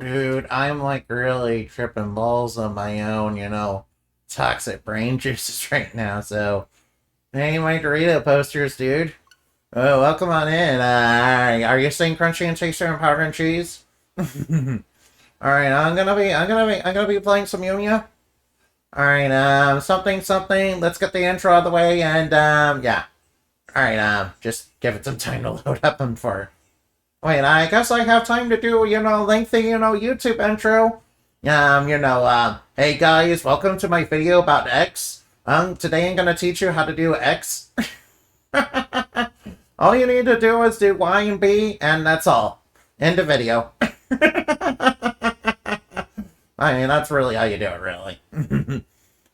Dude, I'm like really tripping balls on my own, toxic brain juices right now. So, hey, my Dorito posters, dude. Oh, welcome on in. Are you staying crunchy and tasty on powder and cheese? All right, I'm gonna be playing some Yumia. All right, something. Let's get the intro out of the way, and yeah. All right, just give it some time to load up and for. Wait, I guess I have time to do, lengthy, YouTube intro. Hey guys, welcome to my video about X. Today I'm gonna teach you how to do X. All you need to do is do Y and B, and that's all. End of video. I mean, that's really how you do it, really.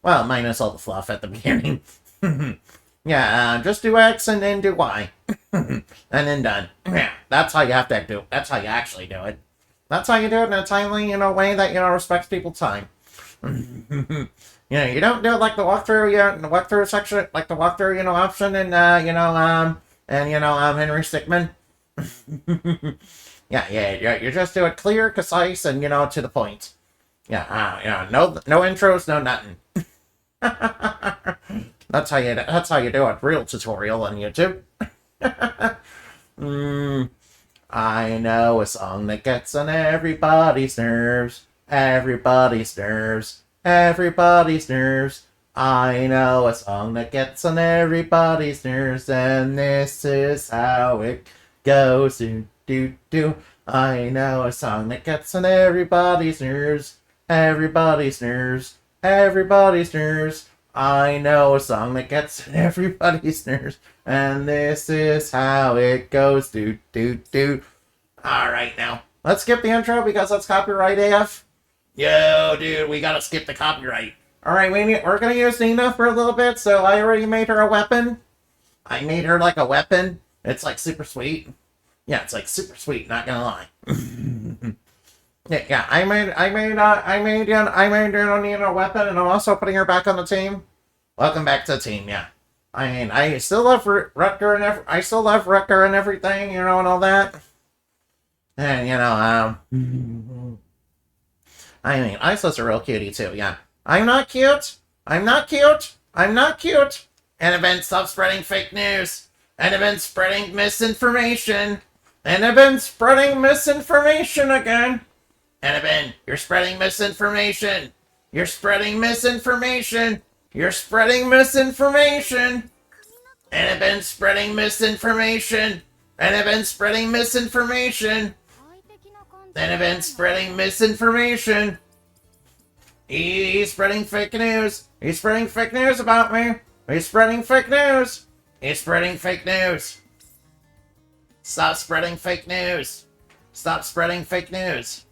Well, minus all the fluff at the beginning. Yeah, just do X and then do Y. And then done. Yeah, that's how you have to do it. That's how you actually do it. That's how you do it in a timely, way that, respects people's time. You don't do it like the walkthrough, the walkthrough section, like the walkthrough, option and, Henry Stickmin. Yeah, you just do it clear, concise, and, to the point. Yeah, no intros, no nothing. That's how you do a real tutorial on YouTube. I know a song that gets on everybody's nerves. Everybody's nerves. Everybody's nerves. I know a song that gets on everybody's nerves, and this is how it goes. Do do do. I know a song that gets on everybody's nerves. Everybody's nerves. Everybody's nerves. I know a song that gets everybody's nerves, and this is how it goes. Do, do, do. Alright, now, let's skip the intro because that's copyright AF. Yo, dude, we gotta skip the copyright. Alright, we're gonna use Nina for a little bit, so I already made her a weapon. I made her like a weapon. It's like super sweet. Yeah, it's like super sweet, not gonna lie. Yeah, I made Nina a weapon, and I'm also putting her back on the team. Welcome back to the team, yeah. I mean, I still love Rutger and everything, and all that. And, I mean, Isla's a real cutie, too, yeah. I'm not cute! I'm not cute! I'm not cute! Annabelle, stop spreading fake news! Annabelle spreading misinformation! Annabelle spreading misinformation again! Annabelle, you're spreading misinformation! You're spreading misinformation! You're spreading misinformation! Annabelle spreading misinformation! Annabelle spreading misinformation! Annabelle spreading misinformation! He's spreading fake news! He's spreading fake news about me! He's spreading fake news! He's spreading fake news! Stop spreading fake news! Stop spreading fake news!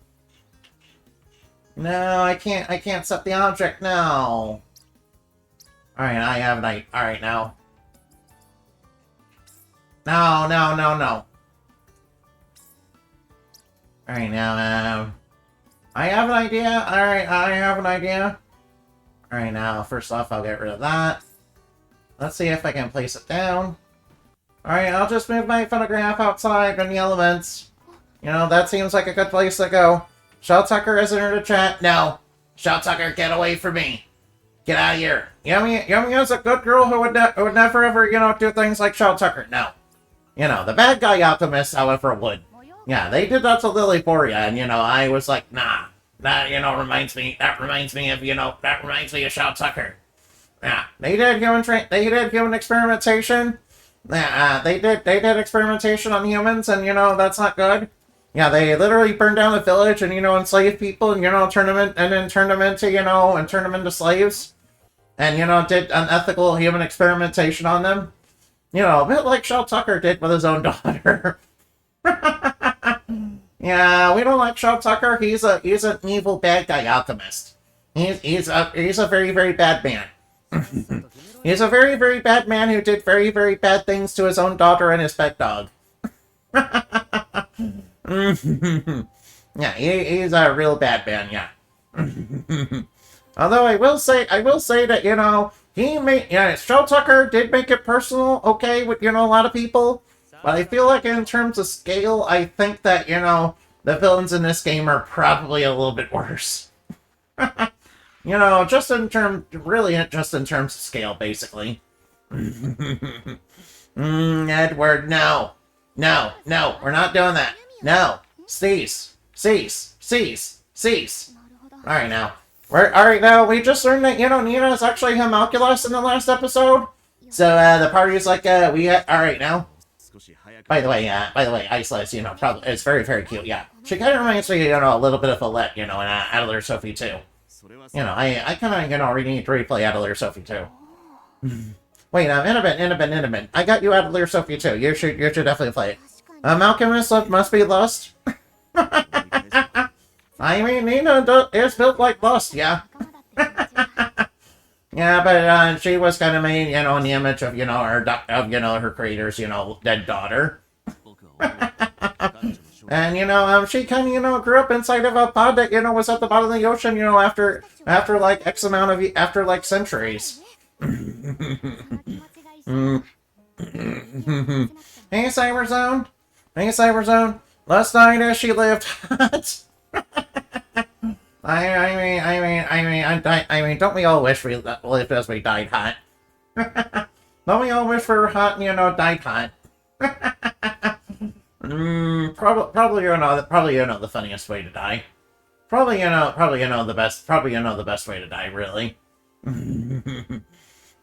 No, I can't set the object now. Alright, I have an idea. Alright, now. No. Alright, now, I have an idea. Alright, I have an idea. Alright, now, first off, I'll get rid of that. Let's see if I can place it down. Alright, I'll just move my photograph outside in the elements. That seems like a good place to go. Shell Tucker isn't here to chat. No. Shell Tucker, get away from me. Get out of here. Yummy is a good girl who would never ever, do things like Shell Tucker. No. The bad guy Alchemist, however, would. Yeah, they did that to Lilyporia, and, I was like, nah. That, reminds me of Shell Tucker. Yeah, they did human experimentation. Yeah, they did experimentation on humans, and, that's not good. Yeah, they literally burned down the village and, enslaved people and, turn them into slaves. And, did unethical human experimentation on them. A bit like Shell Tucker did with his own daughter. Yeah, we don't like Shell Tucker. He's an evil bad guy alchemist. He's a very, very bad man. He's a very, very bad man who did very, very bad things to his own daughter and his pet dog. Yeah, he's a real bad man, yeah. Although I will say that, Shell Tucker did make it personal, okay, with, a lot of people. But I feel like in terms of scale, I think that, the villains in this game are probably a little bit worse. You know, just in terms of scale, basically. Edward, no. No, we're not doing that. No. Cease. Alright now. Alright now, we just learned that, Nina is actually homunculus in the last episode. So, the party's like, alright now. By the way, Icelas, probably, it's very, very cute, yeah. She kind of reminds me, a little bit of Alette, and Atelier Sophie, too. I kind of need to replay Atelier Sophie, too. Wait, Inabin. I got you Atelier Sophie, too. You should definitely play it. Alchemist must be Lust. I mean, Nina is built like Lust, yeah. Yeah, but she was kind of made, in the image of, her creator's, dead daughter. And, she kind of, grew up inside of a pod that, was at the bottom of the ocean, after like, X amount of, after, like, centuries. Hey, Cyberzone. Last night, she lived hot. I mean, don't we all wish we lived as we died hot? Don't we all wish we were hot and, died hot? Probably, the funniest way to die. Probably, the best way to die, really.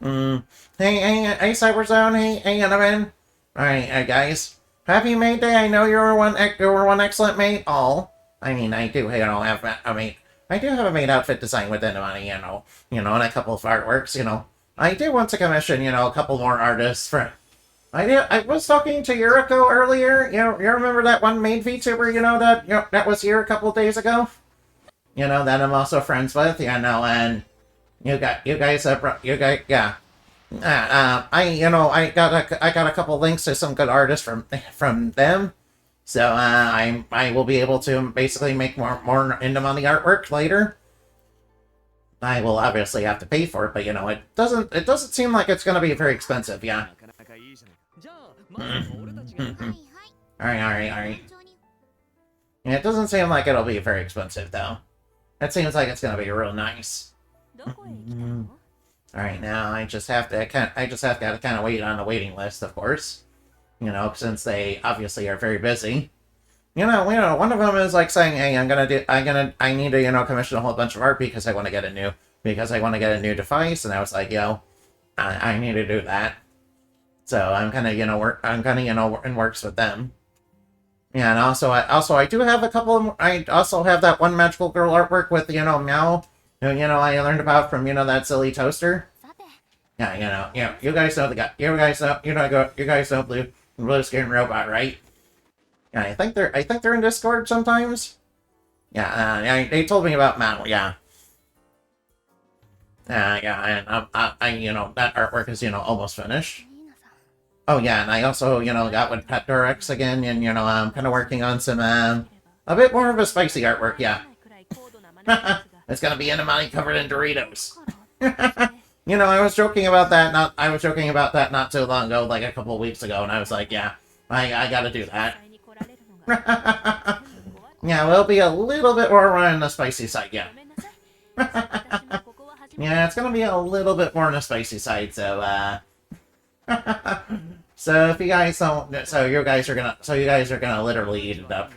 Hey, Cyberzone, hey, Evan. Alright, guys. Happy May Day, I know you were one excellent mate. I mean, I do, I do have a maid outfit design within money, and a couple of artworks, I do want to commission, a couple more artists for... I was talking to Yuriko earlier, you remember that one maid VTuber, that was here a couple of days ago? That I'm also friends with, and I got a couple links to some good artists from them. So I will be able to basically make more into money artwork later. I will obviously have to pay for it, but it doesn't seem like it's gonna be very expensive, yeah. Alright. Yeah, it doesn't seem like it'll be very expensive though. It seems like it's gonna be real nice. Alright, now I just have to kind of wait on the waiting list, of course. Since they obviously are very busy. One of them is like saying, "Hey, I need to, commission a whole bunch of art because I want to get a new device," and I was like, I need to do that. So I'm kind of, in works with them. Yeah, and I do have a couple. I also have that one magical girl artwork with, Meow, who, I learned about from, that silly toaster. Yeah, you guys know the guy. You guys know Blue Skin Robot, right? Yeah, I think they're in Discord sometimes. Yeah, they told me about Mal, yeah. Yeah, and that artwork is, almost finished. Oh yeah, and I also, got with Pet Durex again, and, I'm kind of working on some, a bit more of a spicy artwork, yeah. It's gonna be Enamani covered in Doritos. I was joking about that not too long ago, like a couple of weeks ago, and I was like, yeah, I gotta do that. Yeah, we'll be a little bit more on the spicy side, yeah. Yeah, it's gonna be a little bit more on the spicy side, so, so if you guys don't, so you guys are gonna literally eat it up.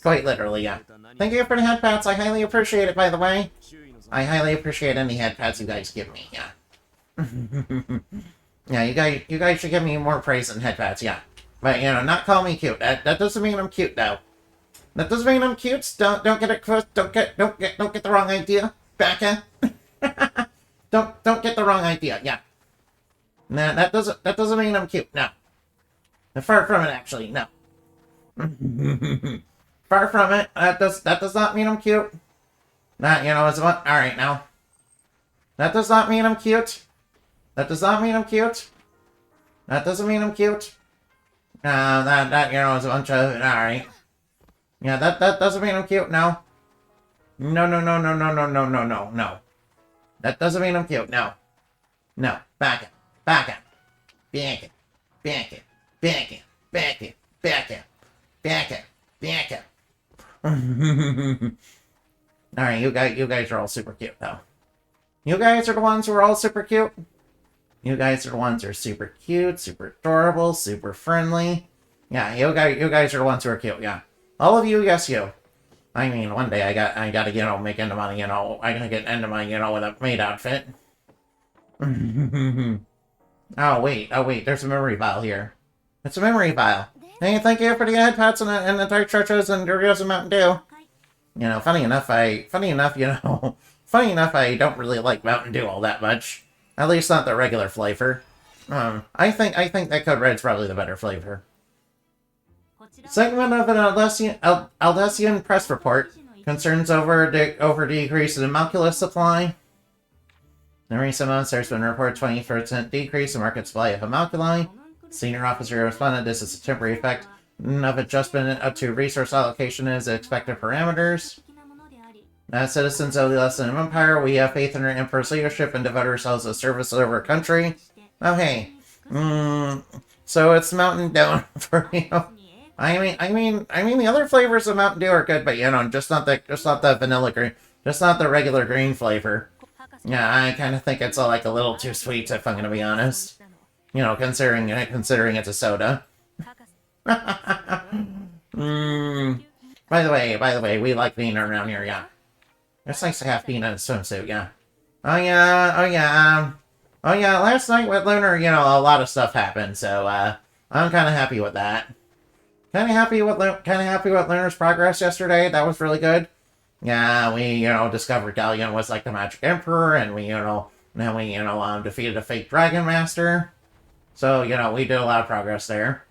Quite literally, yeah. Thank you for the head pats, I highly appreciate it, by the way. I highly appreciate any head pats you guys give me, yeah. Yeah, you guys should give me more praise than head pats, yeah. But, not call me cute. That doesn't mean I'm cute, though. That doesn't mean I'm cute. Don't get it. Don't get the wrong idea, Becca. Don't get the wrong idea. Yeah. Nah, that doesn't mean I'm cute. No. Far from it, actually. No. Far from it. That does not mean I'm cute. Nah, it's what. All right, now. That does not mean I'm cute. That does not mean I'm cute. That doesn't mean I'm cute. That is a bunch of... Alright. Yeah, that doesn't mean I'm cute, no. No. That doesn't mean I'm cute, no. No. Back it. Back it. Back up. Alright, you guys are all super cute, though. You guys are the ones who are all super cute. You guys are the ones who are super cute, super adorable, super friendly. Yeah, you guys are the ones who are cute, yeah. All of you, yes, you. I mean, one day I gotta, you know, make into money, you know, I gotta get into money, you know, with a maid outfit. Oh, wait, there's a memory file here. It's a memory file. Hey, thank you for the head pats and the dark churches and Doritos and Mountain Dew. You know, funny enough, I don't really like Mountain Dew all that much. At least not the regular flavor. I think that Code Red's probably the better flavor. Segment of an Aldesian press report concerns over decrease in homunculus supply. In recent months, there's been a reported 20% decrease in market supply of homunculi. Senior officer responded this is a temporary effect of adjustment up to resource allocation as expected parameters. As citizens of the Lesson Empire, we have faith in our Emperor's leadership and devote ourselves to service of our country. Oh, hey. So it's Mountain Dew for you. I mean, the other flavors of Mountain Dew are good, but you know, just not the vanilla green, just not the regular green flavor. Yeah, I kind of think it's like a little too sweet, if I'm gonna be honest. You know, considering it's a soda. By the way, we like being around here, yeah. It's nice to have Peanut in a swimsuit, yeah. Oh yeah, last night with Lunar, you know, a lot of stuff happened, so, I'm kind of happy with that. Kind of happy with Lunar's progress yesterday, that was really good. Yeah, we, you know, discovered Galleon was like the Magic Emperor, and we, you know, then we, you know, defeated a fake Dragon Master. So, you know, we did a lot of progress there.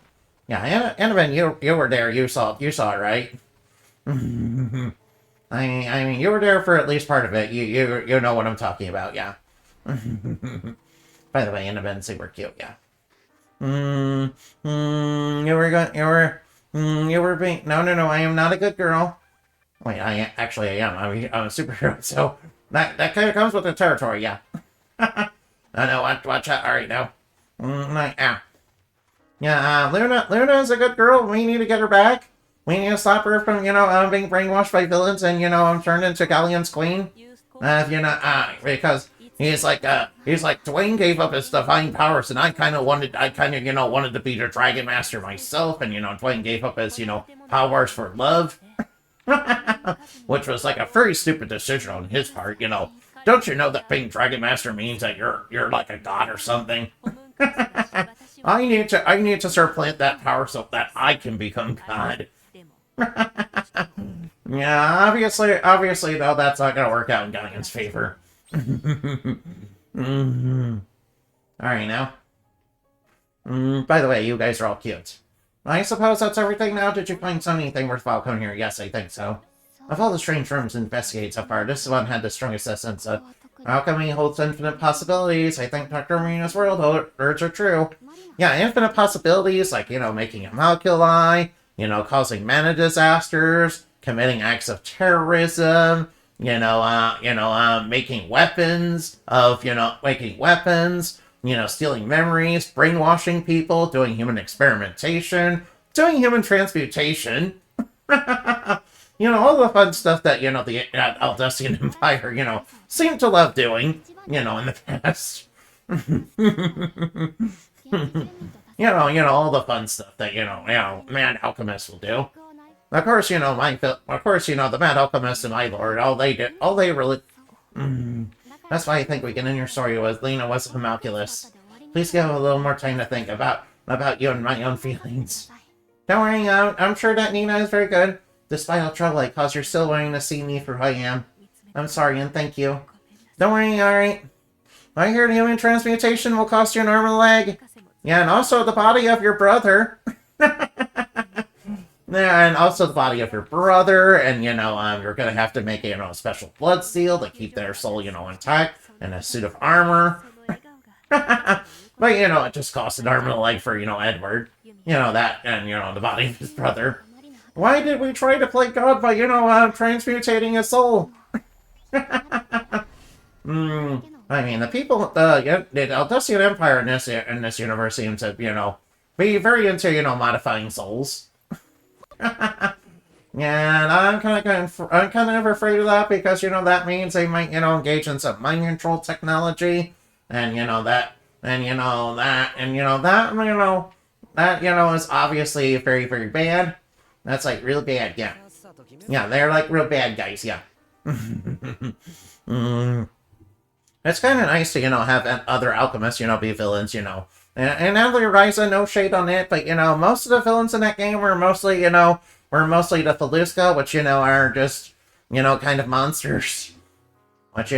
Yeah, Annabelle, you were there, you saw it, right? I mean, you were there for at least part of it. You know what I'm talking about, yeah. By the way, Annabelle's super cute, yeah. You were being, no, I am not a good girl. Wait, I am. I'm a superhero, so that kind of comes with the territory, yeah. No, watch out. All right, now. Yeah, Luna is a good girl. We need to get her back. We need to stop her from, you know, being brainwashed by villains and, you know, turned into Galleon's queen. You know, because he's like, Dwayne gave up his divine powers, and I kind of, you know, wanted to be the Dragon Master myself, and, you know, Dwayne gave up his, you know, powers for love. Which was like a very stupid decision on his part, you know. Don't you know that being Dragon Master means that you're like a god or something? I need to supplant that power so that I can become god. Yeah, obviously though, that's not gonna work out in Galleon's favor. Alright now. By the way, you guys are all cute. I suppose that's everything now. Did you find anything worthwhile coming here? Yes, I think so. Of all the strange rooms investigated so far, this one had the strongest sense of alchemy holds infinite possibilities. I think Dr. Marina's world words are true. Yeah, infinite possibilities, like, you know, making homunculi, you know, causing mana disasters, committing acts of terrorism, making weapons, stealing memories, brainwashing people, doing human experimentation, doing human transmutation. You know, all the fun stuff that, you know, the Aldesian Empire, you know, seemed to love doing, you know, in the past. you know, all the fun stuff that, you know, Mad Alchemists will do. Of course, you know, the Mad Alchemist and my lord, that's why I think we get in your story was Lena was a homunculus. Please give a little more time to think about you and my own feelings. Don't worry, I'm sure that Nina is very good. Despite all trouble I caused, you're still willing to see me for who I am. I'm sorry and thank you. Don't worry, alright. I hear the human transmutation will cost you an arm and a leg. Yeah, and also the body of your brother. Yeah, and also the body of your brother, and, you know, you're gonna have to make, you know, a special blood seal to keep their soul, you know, intact, and a suit of armor. But, you know, it just costs an arm and a leg for, you know, Edward. You know, that, and, you know, the body of his brother. Why did we try to play God by, you know, transmutating his soul? I mean, the people, the Aldesian Empire in this universe seems to, you know, be very into, you know, modifying souls. Yeah, and I'm kind of afraid of that because, that means they might, engage in some mind control technology. And, that is obviously very, very bad. That's, like, real bad, yeah. Yeah, they're, like, real bad guys, yeah. It's kind of nice to, have other alchemists, be villains, And Atelier Ryza, no shade on it, but, most of the villains in that game were mostly, the Feluska, which, are just, kind of monsters. But,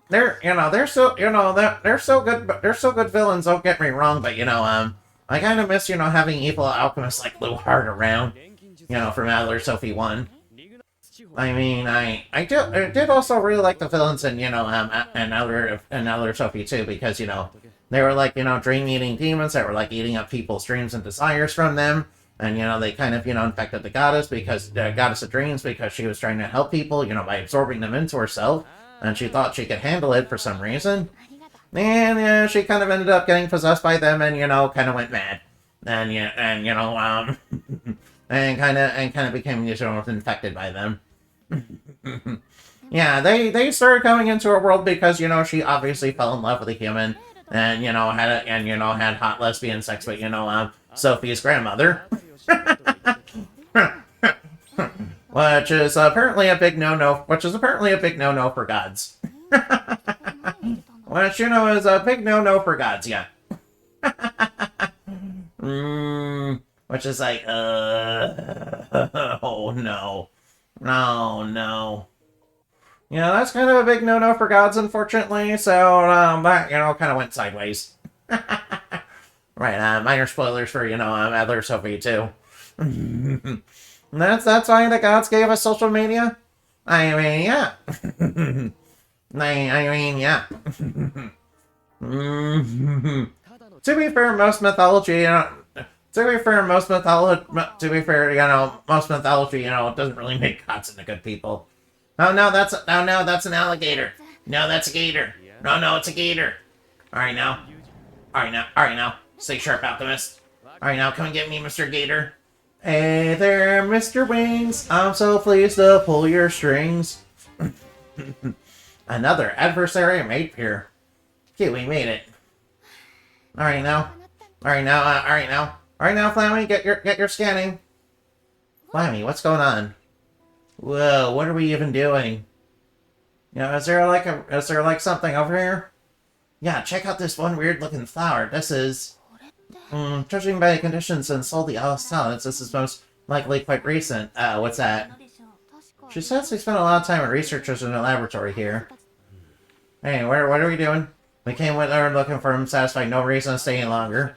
they're so good, they're so good villains, don't get me wrong, but, I kind of miss, having evil alchemists like Luhard around, from Adler Sophie 1. I mean, I did also really like the villains in, and Adler Sophie 2, because, they were like, dream-eating demons that were like eating up people's dreams and desires from them. And, they kind of, infected the goddess goddess of dreams because she was trying to help people, by absorbing them into herself. And she thought she could handle it for some reason. And, she kind of ended up getting possessed by them and, kind of went mad. And, and kind of became, infected by them. Yeah, they started coming into her world because, she obviously fell in love with a human. And, had hot lesbian sex with, Sophie's grandmother. Which is apparently a big no-no for gods. Which, is a big no-no for gods, yeah. Which is like, oh no. Oh no. Yeah, that's kind of a big no-no for gods, unfortunately, so, that, kind of went sideways. Right, minor spoilers for, Adler Sophie, too. That's why the gods gave us social media? I mean, yeah. I mean, yeah. To be fair, most mythology, most mythology, doesn't really make gods into good people. Oh no, that's an alligator. No, that's a gator. No, it's a gator. Alright now. Stay sharp, Alchemist. Alright now, come and get me, Mr. Gator. Hey there, Mr. Wings. I'm so pleased to pull your strings. Another adversary made here. Okay, we made it. Alright now, Flammy, get your scanning. Flammy, what's going on? Whoa, what are we even doing? Is there like something over here? Yeah, check out this one weird looking flower. This is... judging by the conditions and salty solids, this is most likely quite recent. What's that? She says we spent a lot of time with researchers in the laboratory here. Hey, what are we doing? We came with her looking for him, satisfied, no reason to stay any longer.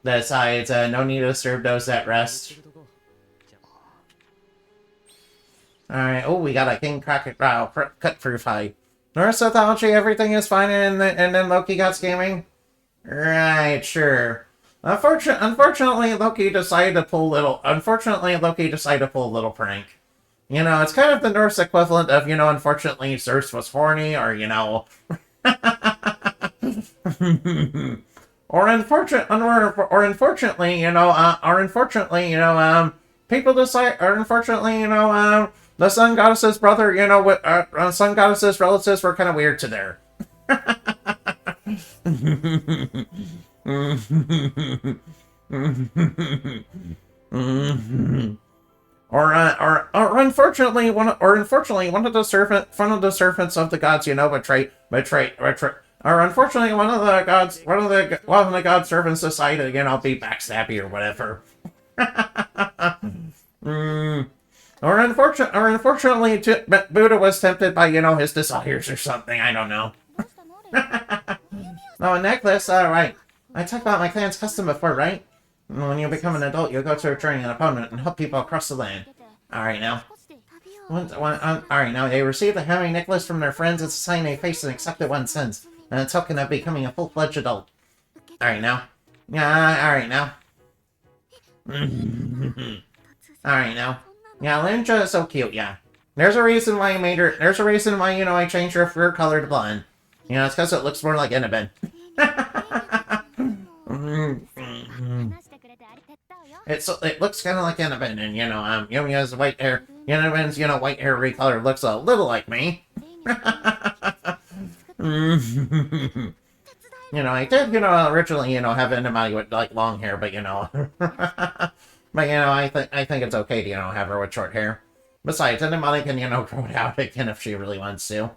Besides, no need to disturb those at rest. Alright, oh, we got a king crocodile cut proof hide. Norse mythology, everything is fine, and then Loki got scamming? Right, sure. Unfortunately, Loki decided to pull a little prank. It's kind of the Norse equivalent of, unfortunately, Zeus was horny, or, or unfortunately, people decide, or unfortunately, the sun goddess's brother, sun goddess's relatives were kind of weird to there. Or unfortunately, one of the servants of the gods, betrayed. Or unfortunately, one of the gods' servants decided, be backstabby or whatever. Or unfortunately, Buddha was tempted by, his desires or something. I don't know. Oh, a necklace. All right. I talked about my clan's custom before, right? When you become an adult, you'll go to a training an opponent and help people across the land. All right now. All right now. They received a heavy necklace from their friends. It's a sign they faced and accepted one sins, and a token of becoming a full-fledged adult. All right now. Yeah. All right now. All right now. Yeah, Lindra is so cute. Yeah. There's a reason why I made her. There's a reason why I changed her fur color to blonde. It's because it looks more like Annabelle. it looks kind of like Annabelle, and, you know, Yumia's white hair, Annaben's, you know, white hair recolor looks a little like me. You know, I did, you know, originally, you know, have Annabelle with, like, long hair, but, you know, but, you know, I think it's okay to, you know, have her with short hair. Besides, Annabelle can, you know, grow it out again if she really wants to.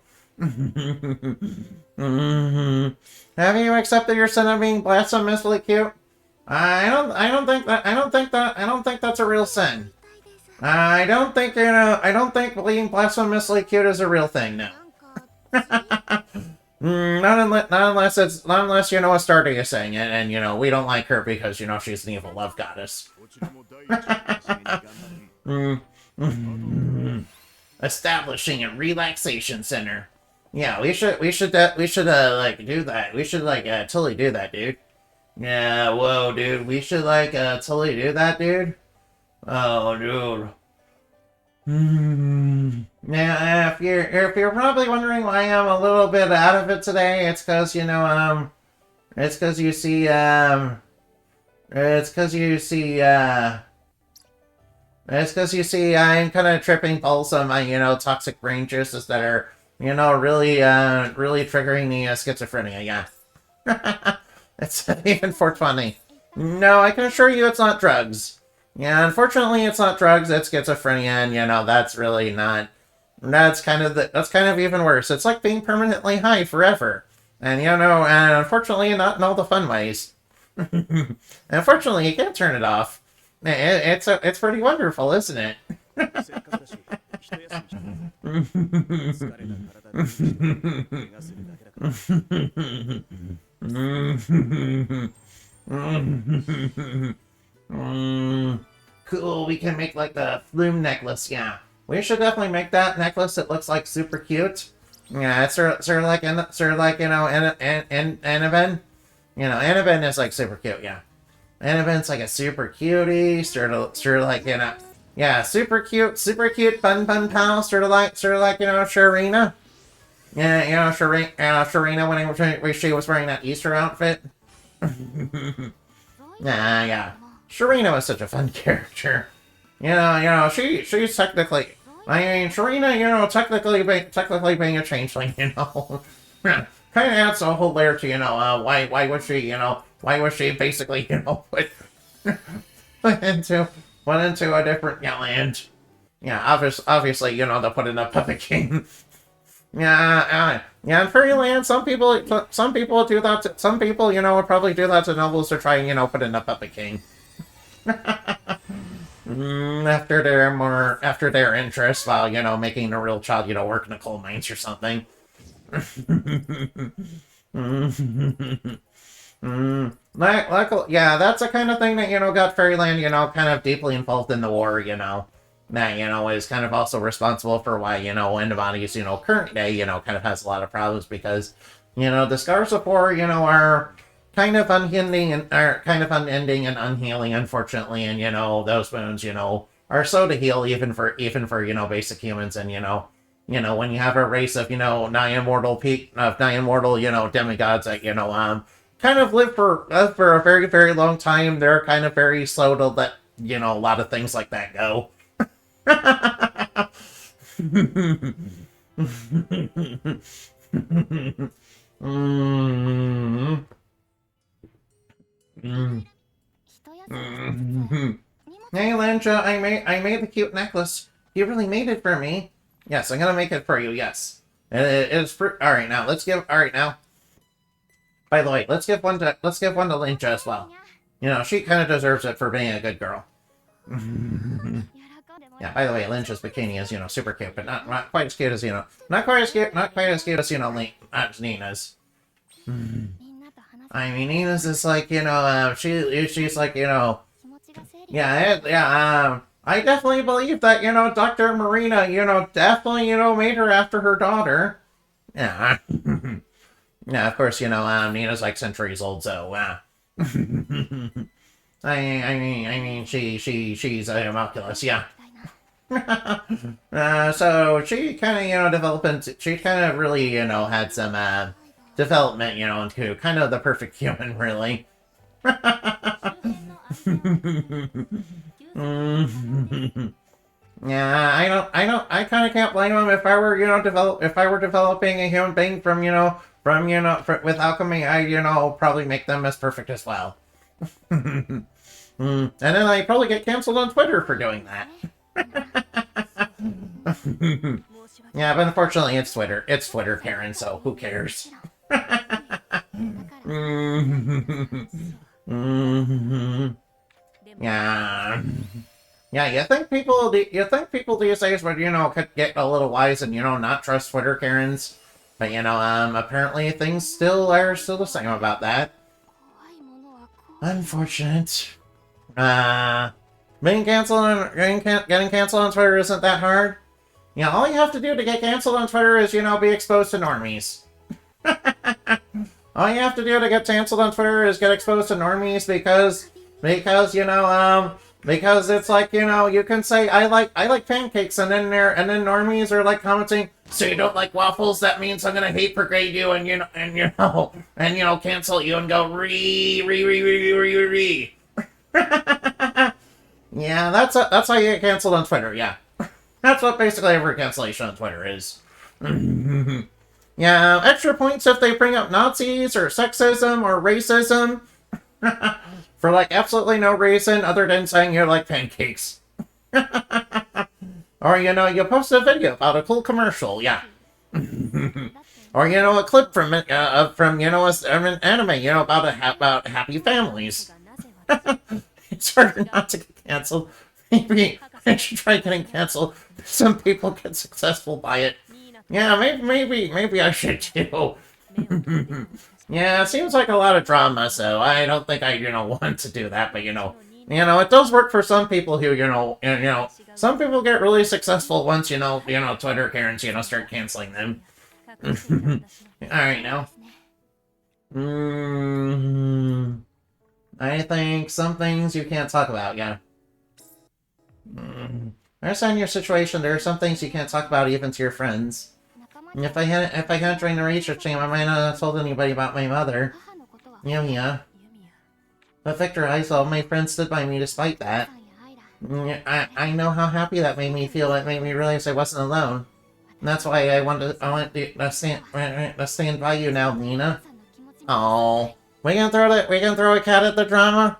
Have you accepted your sin of being blasphemously cute? I don't think that's a real sin. I don't think being blasphemously cute is a real thing, no. Not unless, you know, Astarte is saying it, and, you know, we don't like her because, you know, she's an evil love goddess. Establishing a relaxation center. Yeah, we should like do that. We should like totally do that, dude. Yeah, whoa, dude. We should like totally do that, dude. Oh, dude. Yeah, if you're probably wondering why I'm a little bit out of it today, it's because, you know, it's because you see I'm kind of tripping balls on my, you know, toxic brain juices that are, you know, really triggering the schizophrenia, yeah. It's even for funny. No, I can assure you it's not drugs. Yeah, unfortunately it's not drugs, it's schizophrenia, and, you know, that's really not... That's kind of even worse. It's like being permanently high forever. And, you know, and unfortunately not in all the fun ways. Unfortunately, you can't turn it off. It's pretty wonderful, isn't it? Cool, we can make like the flume necklace, yeah. We should definitely make that necklace. It looks like super cute. Yeah, it's sort of like, you know, Annabelle. You know, Annabelle is like super cute, yeah. Annabelle's like a super cutie, sort of like, you know, yeah, super cute, fun pal, sort of like, you know, Sharina. Yeah, you know, Sharina when she was wearing that Easter outfit. Yeah. Sharina was such a fun character. You know, she's technically, I mean, Sharina, you know, technically being a changeling, you know. Kind of adds a whole layer to, you know, why was she basically, you know, put into a different land. Yeah, obviously, you know, to put in a puppet king. Yeah, in Fairyland, some people do that. Some people, you know, would probably do that to nobles to try and, you know, put in a puppet king. After their interest, while, you know, making a real child, you know, work in the coal mines or something. Yeah, that's the kind of thing that, you know, got Fairyland, you know, kind of deeply involved in the war, you know. That, you know, is kind of also responsible for why, you know, Anybody's, you know, current day, you know, kind of has a lot of problems because, you know, the scars of war, you know, are kind of unending and unhealing, unfortunately, and, you know, those wounds, you know, are slow to heal even for, you know, basic humans, and, you know, when you have a race of, you know, nigh immortal, you know, demigods that, you know, kind of live for a very, very long time, they're kind of very slow to let, you know, a lot of things like that go. Hey, Landra, I made the cute necklace. You really made it for me. Yes, I'm gonna make it for you. Yes, it's all right. Now let's give. All right, now. By the way, let's give one to Landra as well. You know, she kind of deserves it for being a good girl. Yeah, by the way, Lynch's bikini is, you know, super cute, but not quite as cute as, you know, not quite as cute as, you know, as Nina's. I mean, Nina's is like, you know, she's like, you know, I definitely believe that, you know, Dr. Marina, you know, definitely, you know, made her after her daughter. Yeah. Yeah, of course, you know, Nina's like centuries old, so, I mean, she's a homunculus, yeah. So she kind of, you know, she kind of really, you know, had some, development, you know, into kind of the perfect human, really. Yeah, I kind of can't blame him. If I were, if I were developing a human being from, with alchemy, probably make them as perfect as well. And then I'd probably get canceled on Twitter for doing that. Yeah, but unfortunately it's Twitter. It's Twitter, Karen, so who cares? Yeah. Yeah, you think people these days would, could get a little wise and, not trust Twitter Karens. But, apparently things are still the same about that. Unfortunate. Getting canceled on Twitter isn't that hard. All you have to do to get canceled on Twitter is, be exposed to normies. All you have to do to get canceled on Twitter is get exposed to normies because it's like, you can say I like pancakes, and then normies are like commenting, so you don't like waffles, that means I'm gonna hate grade you and cancel you and go re. Yeah, that's how you get canceled on Twitter, yeah. That's what basically every cancellation on Twitter is. Yeah, extra points if they bring up Nazis or sexism or racism. For, like, absolutely no reason other than saying you like pancakes. Or, you post a video about a cool commercial, yeah. Or, a clip from an anime, about happy families. It's harder not to get canceled. Maybe I should try getting canceled. Some people get successful by it. Yeah, maybe I should too. Yeah, it seems like a lot of drama, so I don't think I, want to do that, but, it does work for some people who, some people get really successful once, Twitter Karens, start canceling them. Alright, now. I think some things you can't talk about, yeah. I understand your situation. There are some things you can't talk about even to your friends. If I hadn't joined the research team, I might not have told anybody about my mother, Yumia. But Victor, I saw my friends stood by me despite that. I know how happy that made me feel. It made me realize I wasn't alone. And that's why I want to stand by you now, Nina. Oh, we can throw a cat at the drama.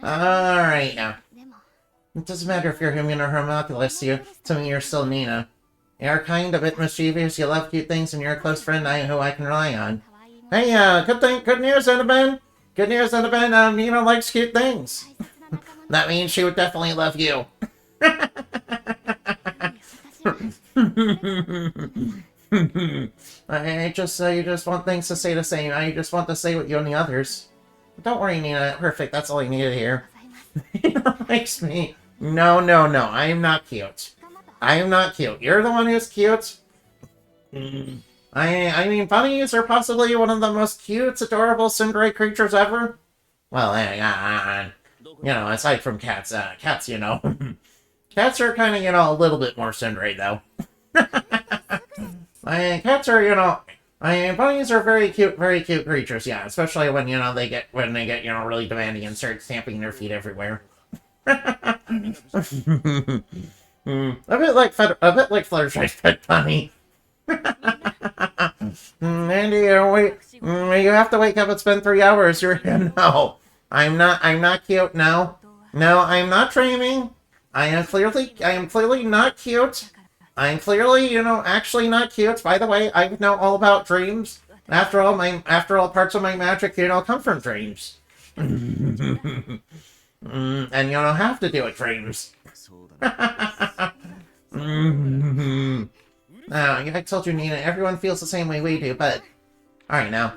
Alright, now. It doesn't matter if you're human or homunculus, to me you're still Nina. You're kind, a bit mischievous, you love cute things, and you're a close friend who I can rely on. Hey, good news, Annabelle! Good news, Annabelle, Nina likes cute things. That means she would definitely love you. I just want things to stay the same. I just want to stay with you and the others. Don't worry, Nina. Perfect. That's all I needed to hear. Nina likes me. No. I am not cute. I am not cute. You're the one who's cute. I mean, bunnies are possibly one of the most cute, adorable, tsundere creatures ever. Well, aside from cats, cats, cats are kind of, a little bit more tsundere, though. Cats are, bunnies are very cute creatures, yeah. Especially when, they get, really demanding and start stamping their feet everywhere. A bit like Fluttershy's pet bunny. Andy, you have to wake up and spend 3 hours. No, I'm not cute. No, I'm not dreaming. I am clearly not cute. I'm clearly, actually not cute. By the way, I know all about dreams. After all, parts of my magic, come from dreams. And you don't have to do it, dreams. I told you, Nina, everyone feels the same way we do, but... Alright now.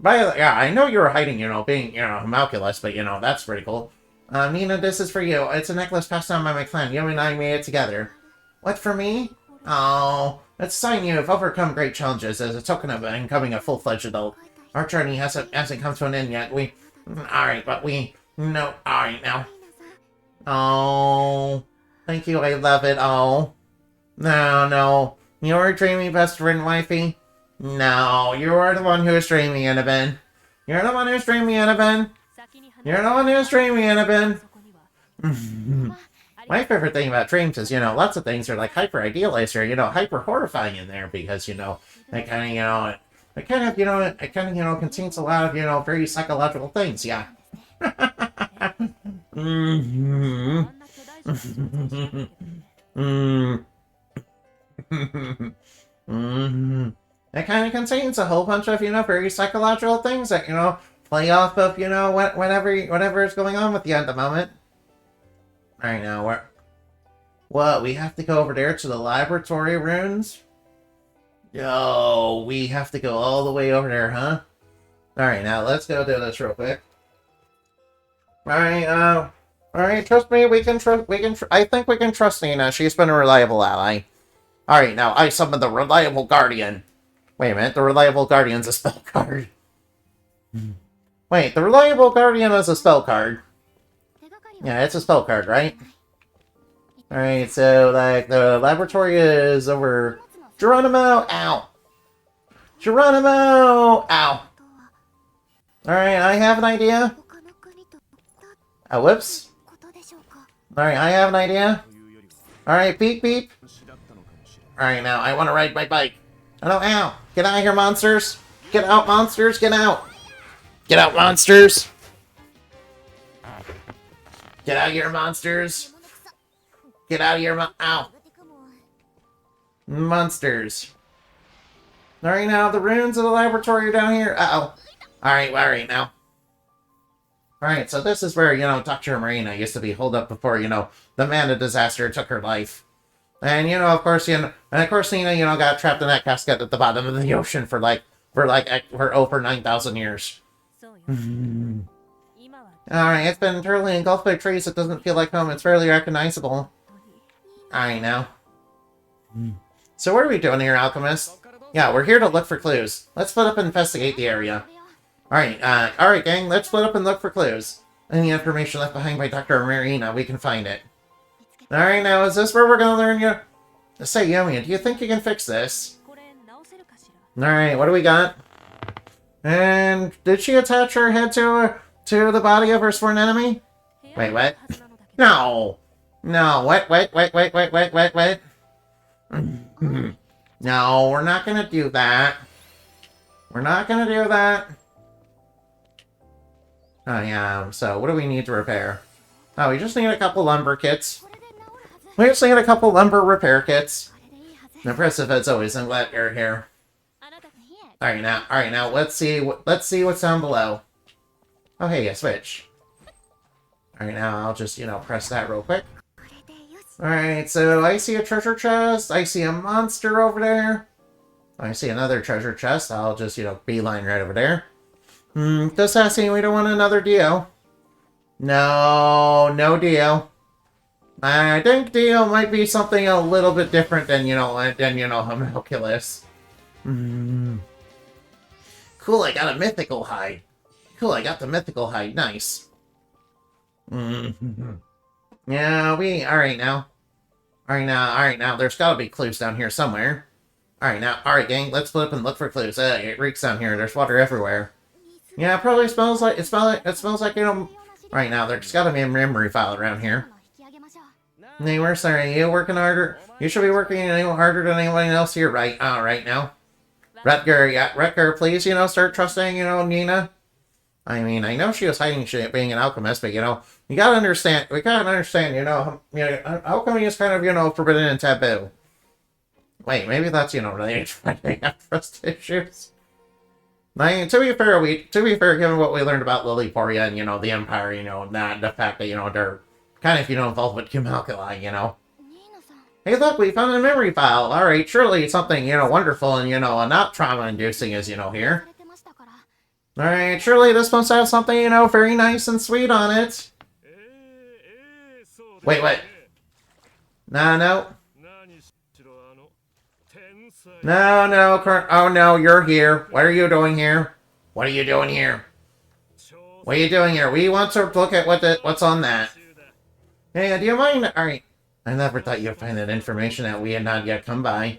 By the way, yeah, I know you were hiding, being, homunculus, but, that's pretty cool. Nina, this is for you. It's a necklace passed down by my clan. You and I made it together. What, for me? Oh, it's a sign you have overcome great challenges as a token of becoming a full-fledged adult. Our journey hasn't come to an end yet. Alright now. Oh, thank you, I love it. Oh. No. You're a dreamy best friend, wifey. No, you're the one who's dreaming, Annabelle. You're the one who's dreaming, Annabelle. You're the one who's dreaming, Annabelle. My favorite thing about dreams is, lots of things are like hyper idealized or, hyper horrifying in there because, it kind of, contains a lot of, very psychological things, yeah. Mm-hmm. Mm-hmm. It kind of contains a whole bunch of, very psychological things that, play off of, whatever is going on with you at the moment. Alright, now, what? We have to go over there to the laboratory runes? Yo, we have to go all the way over there, huh? Alright, now, let's go do this real quick. Alright, trust me, I think we can trust Nina. She's been a reliable ally. Alright, now, I summon the Reliable Guardian. Wait a minute, the Reliable Guardian's a spell card. Wait, the Reliable Guardian is a spell card. Yeah, it's a spell card, right? Alright, so, the laboratory is over... Geronimo! Ow! Geronimo! Ow! Alright, I have an idea. Oh, whoops. Alright, I have an idea. Alright, beep beep. Alright, now, I want to ride my bike. Oh, ow! Get out of here, monsters! Get out, monsters! Get out! Get out, monsters! Get out of here, monsters! Get out of here, ow! Monsters. Alright, now, the ruins of the laboratory are down here. Uh-oh. Alright now. Alright, so this is where, Dr. Marina used to be holed up before, the Mana disaster took her life. And, of course, Nina, got trapped in that casket at the bottom of the ocean for over 9,000 years. Alright, it's been totally engulfed by trees. It doesn't feel like home. It's fairly recognizable. Alright, now. So what are we doing here, Alchemist? Yeah, we're here to look for clues. Let's split up and investigate the area. Alright, gang, let's split up and look for clues. Any information left behind by Dr. Marina, we can find it. Alright, now, is this where we're gonna learn you? Say, Yumia, do you think you can fix this? Alright, what do we got? And did she attach her head to the body of her sworn enemy? Wait, what? No! No, wait. No, we're not gonna do that. We're not gonna do that. Oh, yeah, so what do we need to repair? Oh, we just need a couple lumber kits. We just need a couple lumber repair kits. Impressive as always, I'm glad you're here. Alright, now, let's see what's down below. Oh, hey, a switch. Alright, now I'll just, press that real quick. Alright, so I see a treasure chest. I see a monster over there. I see another treasure chest. I'll just, beeline right over there. Just asking, we don't want another Dio. No Dio. I think Dio might be something a little bit different than, Homunculus. Cool, I got a mythical hide. Cool, I got the mythical hide. Nice. Yeah, alright now. Alright now, there's gotta be clues down here somewhere. Alright gang, let's flip and look for clues. It reeks down here, there's water everywhere. Yeah, it probably smells like, Alright now, there's gotta be a memory file around here. Hey, we're sorry, you working harder? You should be working harder than anyone else here, right? Alright now. Rutger, please, start trusting, Nina. I mean, I know she was hiding shit being an alchemist, but, we gotta understand, alchemy is kind of, forbidden and taboo. Wait, maybe that's, really they have trust issues. I mean, to be fair, given what we learned about Liliporia and, the Empire, the fact that, they're kind of, involved with Homunculi, Hey, look, we found a memory file. Alright, surely something, wonderful and, not trauma-inducing is, here. Alright, surely this must have something, very nice and sweet on it. Wait, what? No. Oh no, you're here. What are you doing here? What are you doing here? We want to look at what's on that. Hey, do you mind? Alright. I never thought you'd find that information that we had not yet come by.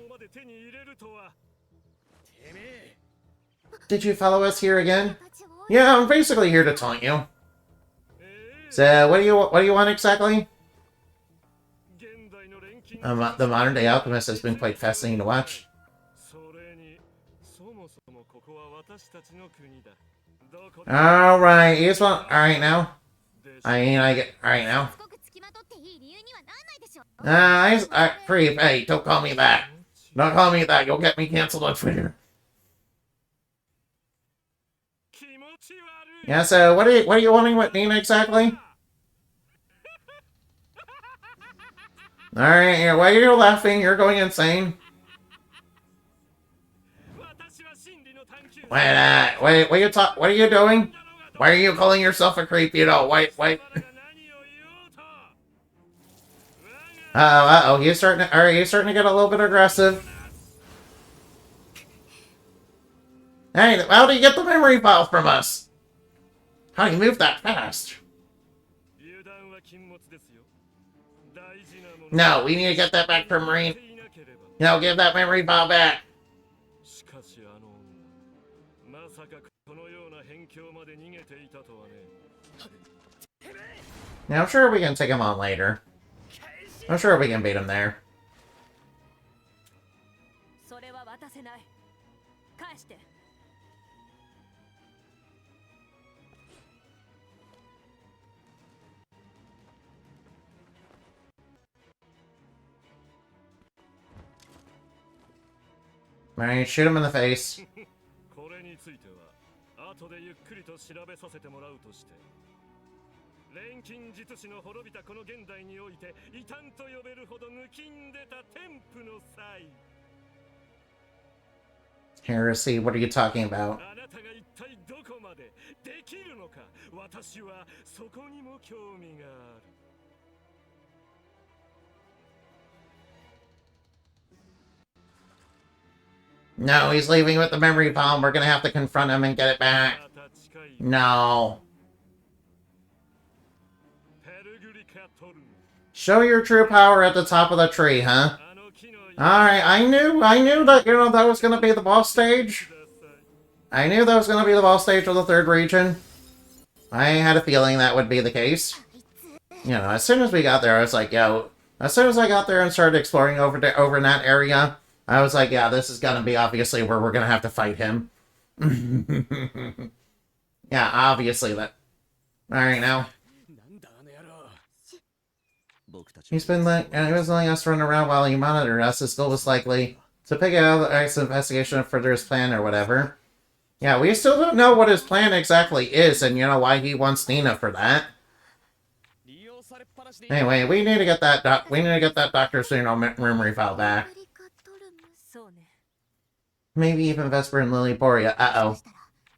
did you follow us here again? Yeah, I'm basically here to taunt you. So, what do you want exactly? The modern day alchemist has been quite fascinating to watch. Alright, you just want... Alright now. I get... Alright now. Creep, hey, don't call me that. Don't call me that, you'll get me cancelled on Twitter. Yeah, so what are you wanting with Nina exactly? Alright, why are you laughing? You're going insane. Wait, what are you doing? Why are you calling yourself a creep? You know, wait. Uh-oh, he's starting to get a little bit aggressive. Hey, how do you get the memory files from us? How do you move that fast? No, we need to get that back from Marine. No, give that memory file back. Now, I'm sure we can take him on later. I'm sure we can beat him there. Alright, shoot him in the face. Heresy, what are you talking about? No, he's leaving with the memory bomb. We're gonna have to confront him and get it back. No. Show your true power at the top of the tree, huh? Alright, I knew that, you know, that was gonna be the boss stage. I knew that was gonna be the boss stage of the third region. I had a feeling that would be the case. You know, as soon as we got there, I was like, yo, as soon as I got there and started exploring over in that area, I was like, yeah, this is gonna be obviously where we're gonna have to fight him. Yeah, obviously that. Alright, now. He was letting us run around while he monitored us. His goal was likely to pick out the investigation for his plan or whatever. Yeah, we still don't know what his plan exactly is, and you know why he wants Nina for that. Anyway, we need to get that Dr. memory file back. Maybe even Vesper and Lily Borea. Uh-oh.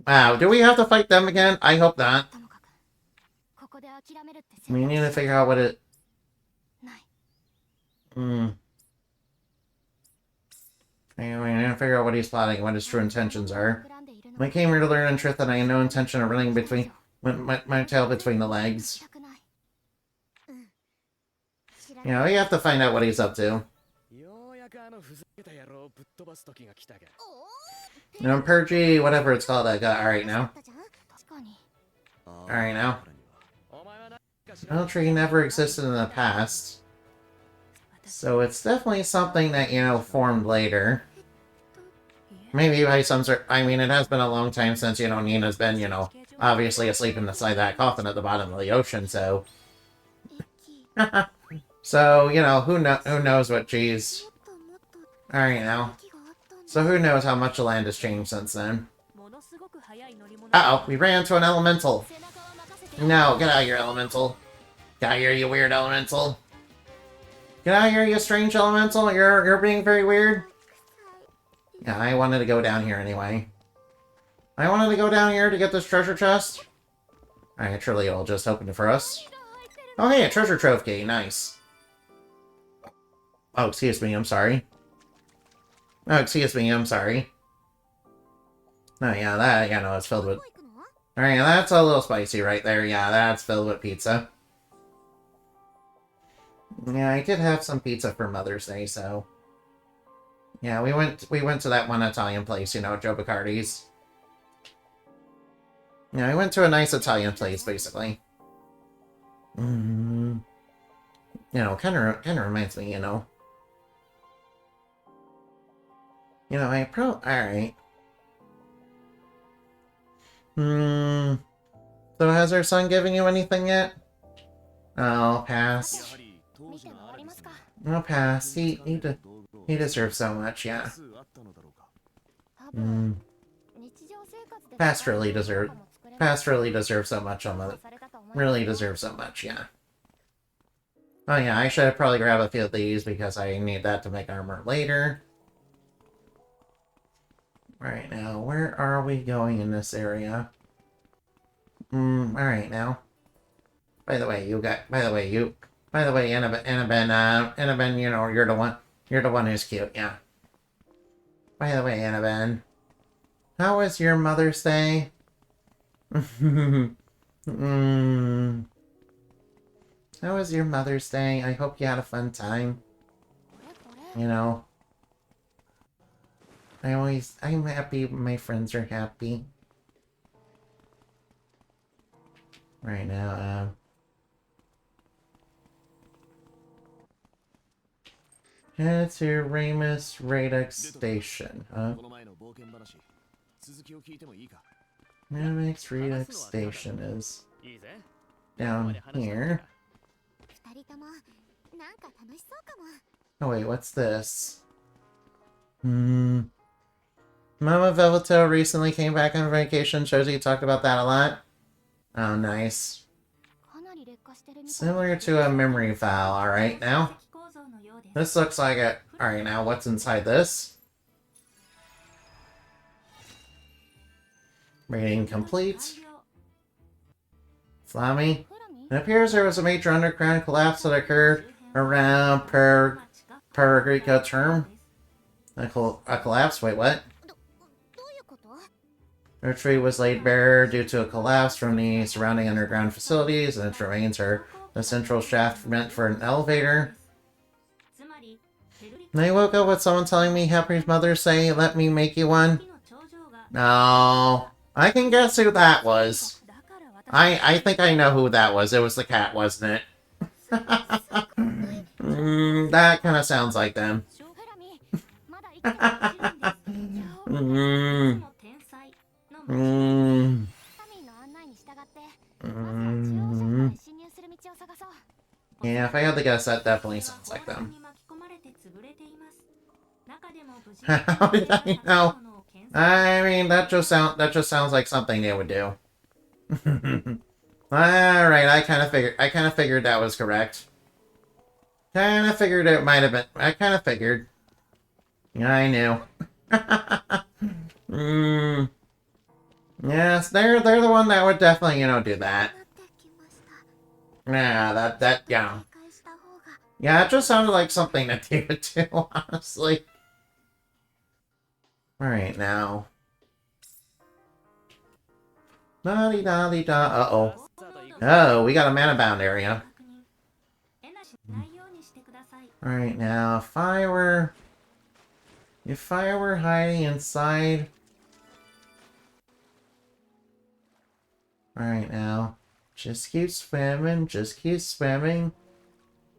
Wow, do we have to fight them again? I hope not. We need to figure out what it... Anyway, I need to figure out what he's plotting, what his true intentions are. I came here to learn in truth that I had no intention of running between... my tail between the legs. You know, we have to find out what he's up to. You know, Purgy, whatever it's called, I got alright now. Alright now. Tree never existed in the past. So it's definitely something that, you know, formed later. Maybe by some sort... I mean, it has been a long time since, you know, Nina's been, you know, obviously asleep inside that coffin at the bottom of the ocean, so... So, you know, who knows what she's... Alright now. So who knows how much the land has changed since then. Uh-oh, we ran into an elemental. No, get out of here, elemental. Get out of here, you weird elemental. Get out of here, you strange elemental. You're being very weird. Yeah, I wanted to go down here anyway. I wanted to go down here to get this treasure chest. Alright, surely it'll just open it for us. Oh, hey, a treasure trove key. Nice. Oh, excuse me, I'm sorry. Oh, excuse me, I'm sorry. Oh, yeah, that, you know, it's filled with... Alright, that's a little spicy right there. Yeah, that's filled with pizza. Yeah, I did have some pizza for Mother's Day, so... Yeah, we went to that one Italian place, you know, Joe Bacardi's. Yeah, I went to a nice Italian place, basically. You know, kind of reminds me, you know. You know, alright. So has our son given you anything yet? I'll pass. I'll pass. He deserves so much, yeah. Past really deserves so much on the... Really deserves so much, yeah. Oh yeah, I should probably grab a few of these because I need that to make armor later. Right now, where are we going in this area? Alright now. By the way, Annabelle, you know, you're the one who's cute, yeah. By the way, Annabelle, how was your Mother's Day? How was your Mother's Day? I hope you had a fun time. You know, I'm happy my friends are happy. Right now, head to Ramus Radix Station, huh? Ramus Radix Station is down here. Oh wait, what's this? Mama Velveto recently came back on vacation. Shows you talked about that a lot. Oh, nice. Similar to a memory file. Alright, now. This looks like it. Alright, now what's inside this? Rating complete. Flammy. It appears there was a major underground collapse that occurred around Paragrico term. A collapse? Wait, what? Her tree was laid bare due to a collapse from the surrounding underground facilities, and its remains are the central shaft meant for an elevator. And I woke up with someone telling me Happy Mother's Day, let me make you one. No. I can guess who that was. I think I know who that was. It was the cat, wasn't it? That kind of sounds like them. Yeah, if I had to guess, that definitely sounds like them. How did I know? I mean, that just sounds like something they would do. Alright, I kind of figured that was correct. Kind of figured it might have been. I kind of figured. Yeah, I knew. Yes, they're the one that would definitely, you know, do that. Yeah, yeah. Yeah, it just sounded like something that they would do, honestly. Alright, now. Da-dee-da-dee-da. Uh-oh. Oh, we got a mana-bound area. Alright, now, if I were hiding inside... Alright, now. Just keep spamming,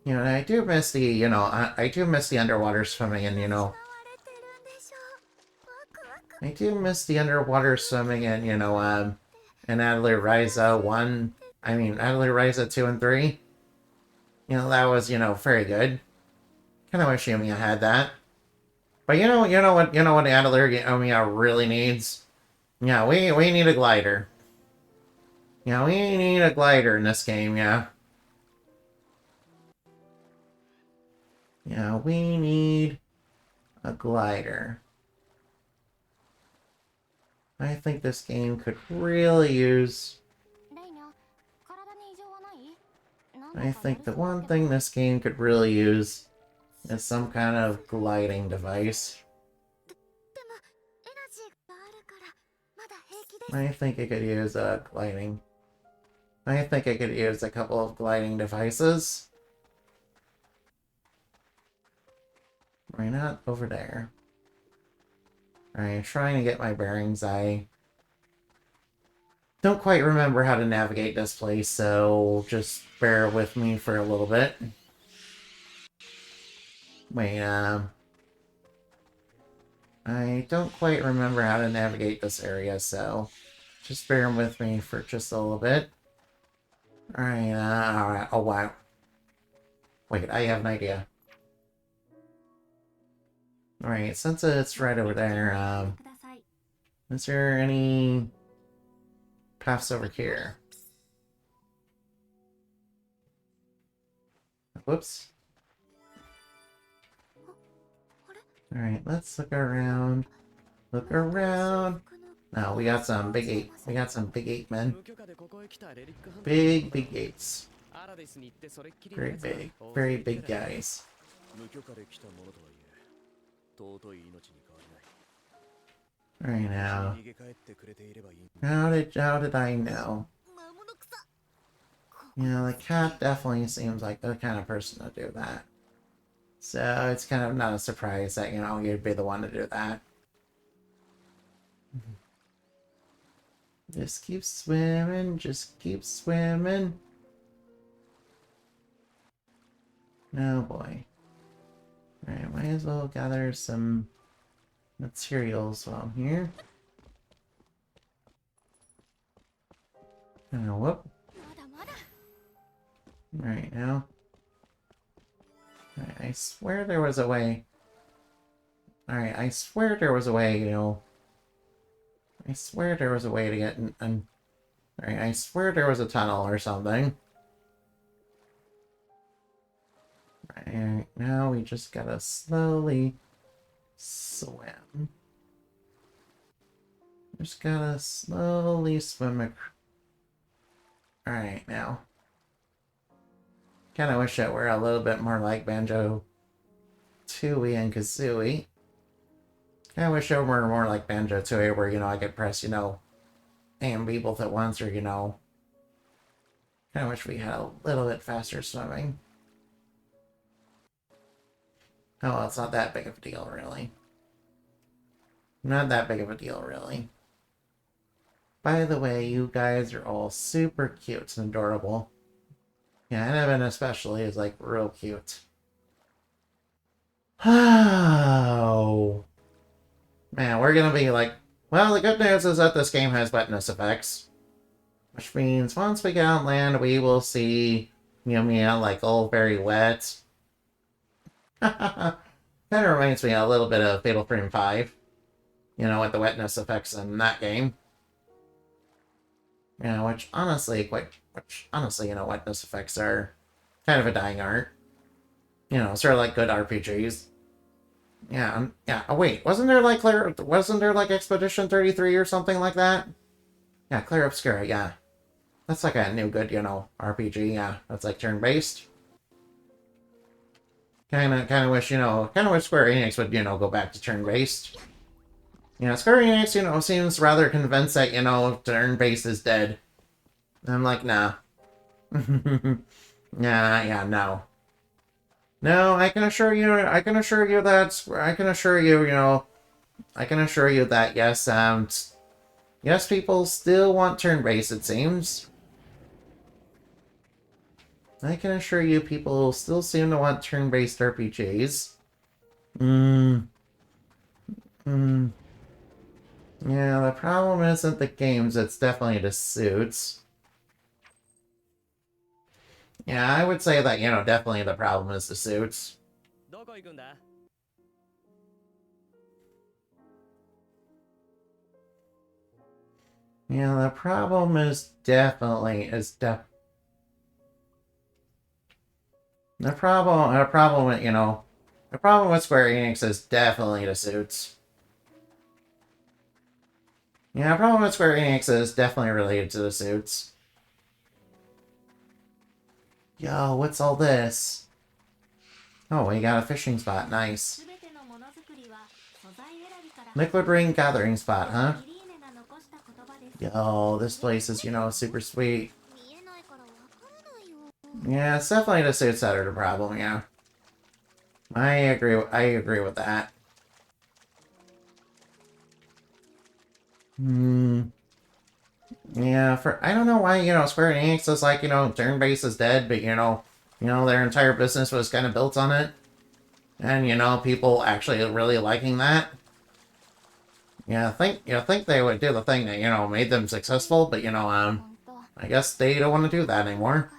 You know, I do miss the, you know, I do miss the underwater swimming and, you know... I do miss the underwater swimming and, you know, in Atelier Ryza 1... I mean, Atelier Ryza 2 and 3. You know, that was, you know, very good. Kinda wish Yumia had that. But you know what Atelier Yumia really needs? Yeah, we need a glider. Yeah, we need a glider in this game, yeah. Yeah, we need a glider. I think this game could really use... I think the one thing this game could really use is some kind of gliding device. I think it could use a gliding... I think I could use a couple of gliding devices. Why not over there? Alright, trying to get my bearings. Don't quite remember how to navigate this place, so just bear with me for a little bit. Wait, I don't quite remember how to navigate this area, so just bear with me for just a little bit. Alright, oh wow. Wait, I have an idea. Alright, since it's right over there, is there any paths over here? Whoops. Alright, let's look around. Look around. No, we got some big ape. We got some big ape men. Big apes. Very big. Very big guys. Alright now. How did I know? Yeah, the cat definitely seems like the kind of person to do that. So it's kind of not a surprise that, you'd be the one to do that. Just keep swimming, just keep swimming. Oh boy. Alright, might as well gather some materials while I'm here. Oh, whoop. Alright, now. Alright, I swear there was a way. Alright, I swear there was a way, I swear there was a way to get in. Alright, I swear there was a tunnel or something. Right, now we just gotta slowly swim. Just gotta slowly swim. Alright, now. Kinda wish it were a little bit more like Banjo-Tooie and Kazooie. Kinda wish it were more like Banjo-Tooie where, I could press, A and B both at once, or, Kinda wish we had a little bit faster swimming. Oh, well, it's not that big of a deal, really. Not that big of a deal, really. By the way, you guys are all super cute and adorable. Yeah, and Evan especially is, like, real cute. Oh. Man, we're gonna be like... Well, the good news is that this game has wetness effects. Which means once we get on land, we will see Yumia, like, all very wet. Kind of reminds me a little bit of Fatal Frame 5. With the wetness effects in that game. Which honestly, wetness effects are kind of a dying art. Sort of like good RPGs. Yeah, oh wait, wasn't there like Expedition 33 or something like that? Yeah, Clair Obscura, yeah. That's like a new good, RPG, yeah. That's like turn-based. Kinda wish, Square Enix would, go back to turn-based. Square Enix, seems rather convinced that, turn-based is dead. I'm like, nah. Yeah, no. No, I can assure you that, yes, people still want turn-based, it seems. I can assure you people still seem to want turn-based RPGs. Yeah, the problem isn't the games, it's definitely the suits. Yeah, I would say that, definitely the problem is the suits. Yeah, the problem is definitely, the problem with Square Enix is definitely the suits. Yeah, the problem with Square Enix is definitely related to the suits. Yo, what's all this? Oh, we got a fishing spot. Nice. Liquid Ring Gathering Spot, huh? Yo, this place is, super sweet. Yeah, it's definitely the suits that are the problem, yeah. I agree with that. Yeah, I don't know why, Square Enix is like, turn-based is dead, but, their entire business was kind of built on it. And, people actually really liking that. Yeah, think they would do the thing that, made them successful, but, I guess they don't want to do that anymore.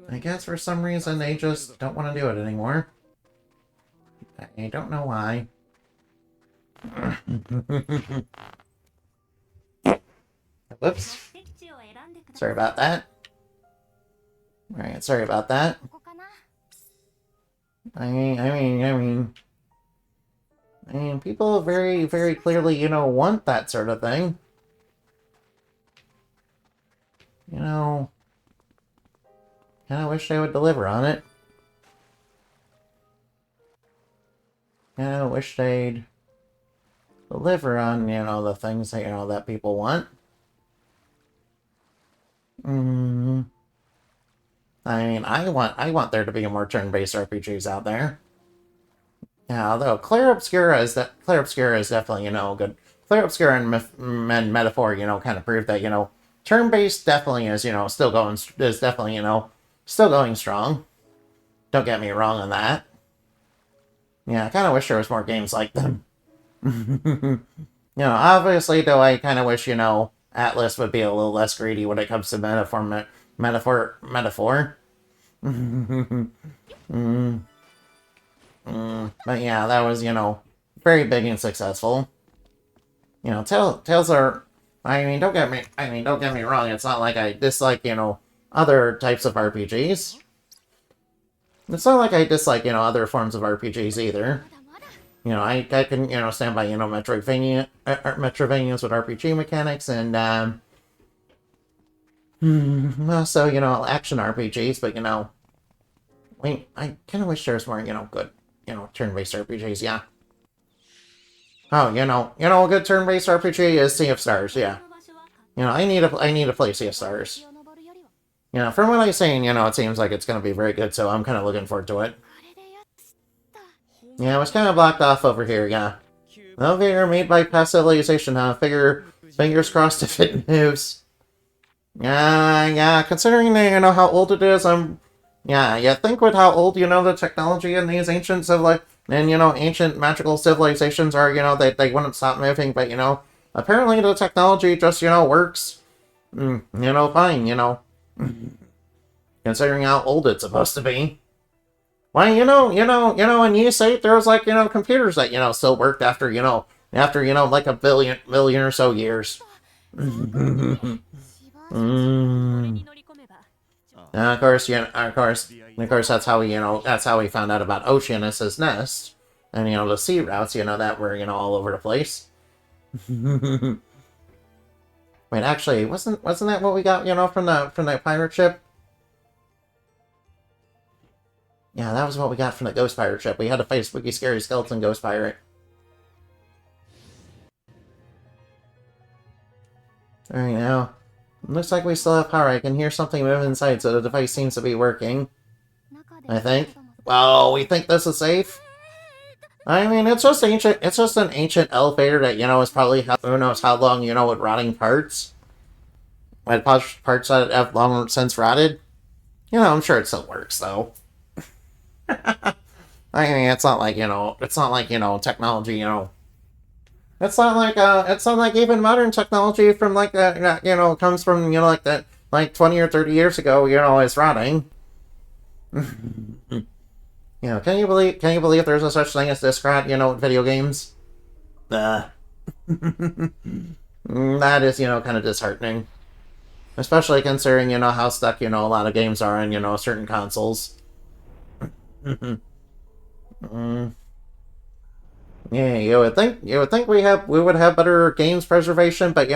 I guess for some reason they just don't want to do it anymore. I don't know why. Whoops. Sorry about that. Alright, sorry about that. I mean, people very, very clearly, want that sort of thing. Kind of wish they would deliver on it. Kind of wish they'd deliver on, the things that, that people want. I mean, I want there to be more turn-based RPGs out there. Yeah, although Clair Obscura is definitely, good. Clair Obscura and Metaphor, kind of proved that, turn-based definitely is, still going strong. Don't get me wrong on that. Yeah, I kind of wish there was more games like them. Obviously, though, I kind of wish, Atlas would be a little less greedy when it comes to metaphor. But yeah, that was, very big and successful. Tales are. Don't get me wrong. It's not like I dislike, other types of RPGs. It's not like I dislike, other forms of RPGs either. I can, stand by, Metroidvanias with RPG mechanics and, also, action RPGs, but, I kind of wish there was more, good, turn-based RPGs, yeah. Oh, a good turn-based RPG is Sea of Stars, yeah. I need to play Sea of Stars. From what I'm saying, it seems like it's going to be very good, so I'm kind of looking forward to it. Yeah, it was kind of blocked off over here, yeah. Elevator made by Pastelisation, huh? Fingers crossed if it moves. Yeah, considering that, how old it is, yeah, think with how old, the technology in these ancient ancient magical civilizations are, they wouldn't stop moving, but, apparently the technology just, works, fine, considering how old it's supposed to be. Well, in years 8, there was, like, computers that, still worked after, like a million or so years. Of course, that's how we found out about Oceanus's nest, and the sea routes, that were all over the place. Wait, actually, wasn't that what we got, from the pirate ship? Yeah, that was what we got from the ghost pirate ship. We had to fight a spooky, scary skeleton ghost pirate. Alright, now. Looks like we still have power. I can hear something move inside, so the device seems to be working. I think. Well, we think this is safe? I mean, it's just an ancient elevator that, is probably, who knows how long, with rotting parts. With parts that have long since rotted. I'm sure it still works, though. I mean, it's not like, technology, it's not like even modern technology from, like, that, comes from, like, that, like, 20 or 30 years ago, is rotting. Can you believe there's a such thing as disc rot, in video games? That is, kind of disheartening. Especially considering, how stuck, a lot of games are in, certain consoles. Yeah, you would think we would have better games preservation, but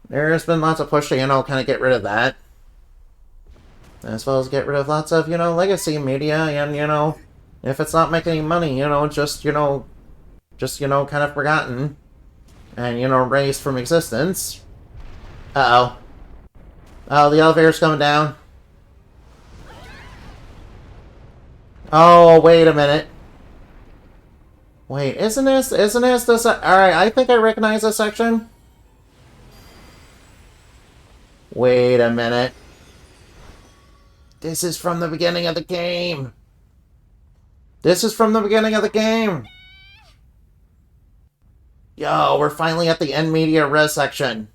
there's been lots of push to kind of get rid of that, as well as get rid of lots of legacy media, and if it's not making money, just kind of forgotten and erased from existence. Uh-oh. Oh, the elevator's coming down. Oh, wait a minute. Wait, isn't this this? Alright, I think I recognize this section. Wait a minute. This is from the beginning of the game. This is from the beginning of the game. Yo, we're finally at the end media res section.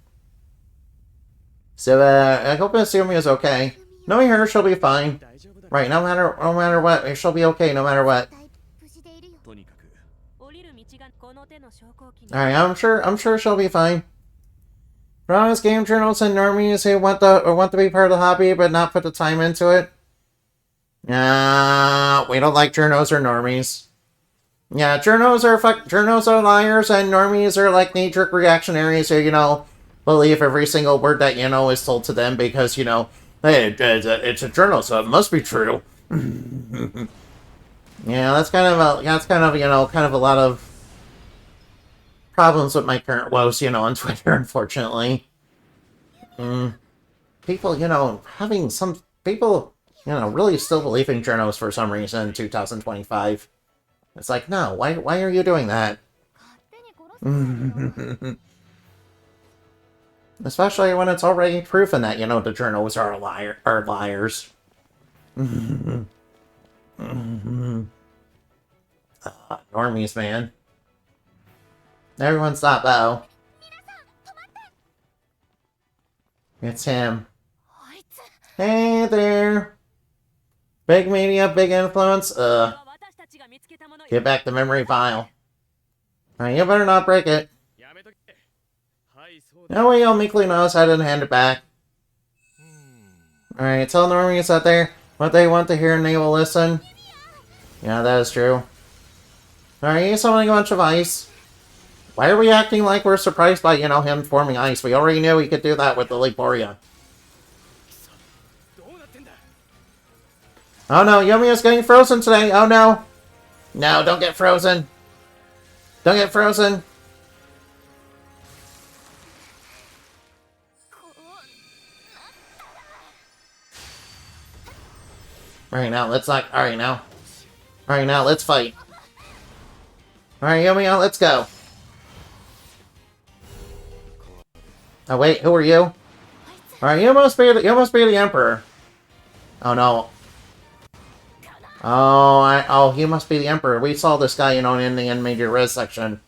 So, I hope Yumi is okay. Knowing her, she'll be fine. Right, no matter what, she'll be okay no matter what. Alright, I'm sure she'll be fine. For honest game journals and normies who want to be part of the hobby but not put the time into it. Nah, we don't like journos or normies. Yeah, journos are liars and normies are like knee-jerk reactionaries who, you know, believe every single word that, you know, is told to them because, you know, hey, it's a journal, so it must be true. Yeah, that's kind of, you know, kind of a lot of problems with my current woes, you know, on Twitter, unfortunately. People, you know, people, you know, really still believe in journals for some reason in 2025. It's like, no, why are you doing that? Especially when it's already proven that, you know, the journals are liars. Normies, man. Everyone stop, though. It's him. Hey there. Big media, big influence. Get back the memory file. Alright, you better not break it. That way you'll meekly knows how to hand it back. Alright, tell normies out there what they want to hear and they will listen. Yeah, that is true. Alright, he's summoning a bunch of ice. Why are we acting like we're surprised by, you know, him forming ice? We already knew he could do that with the Liporia. Oh no, Yumia's getting frozen today. Oh no. No, don't get frozen. Don't get frozen. Alright, now, let's not... Alright, now. Alright, now, let's fight. Alright, Yumia, let's go. Oh, wait, who are you? Alright, you must be the Emperor. Oh, no. Oh, he must be the Emperor. We saw this guy, you know, in the end major res section.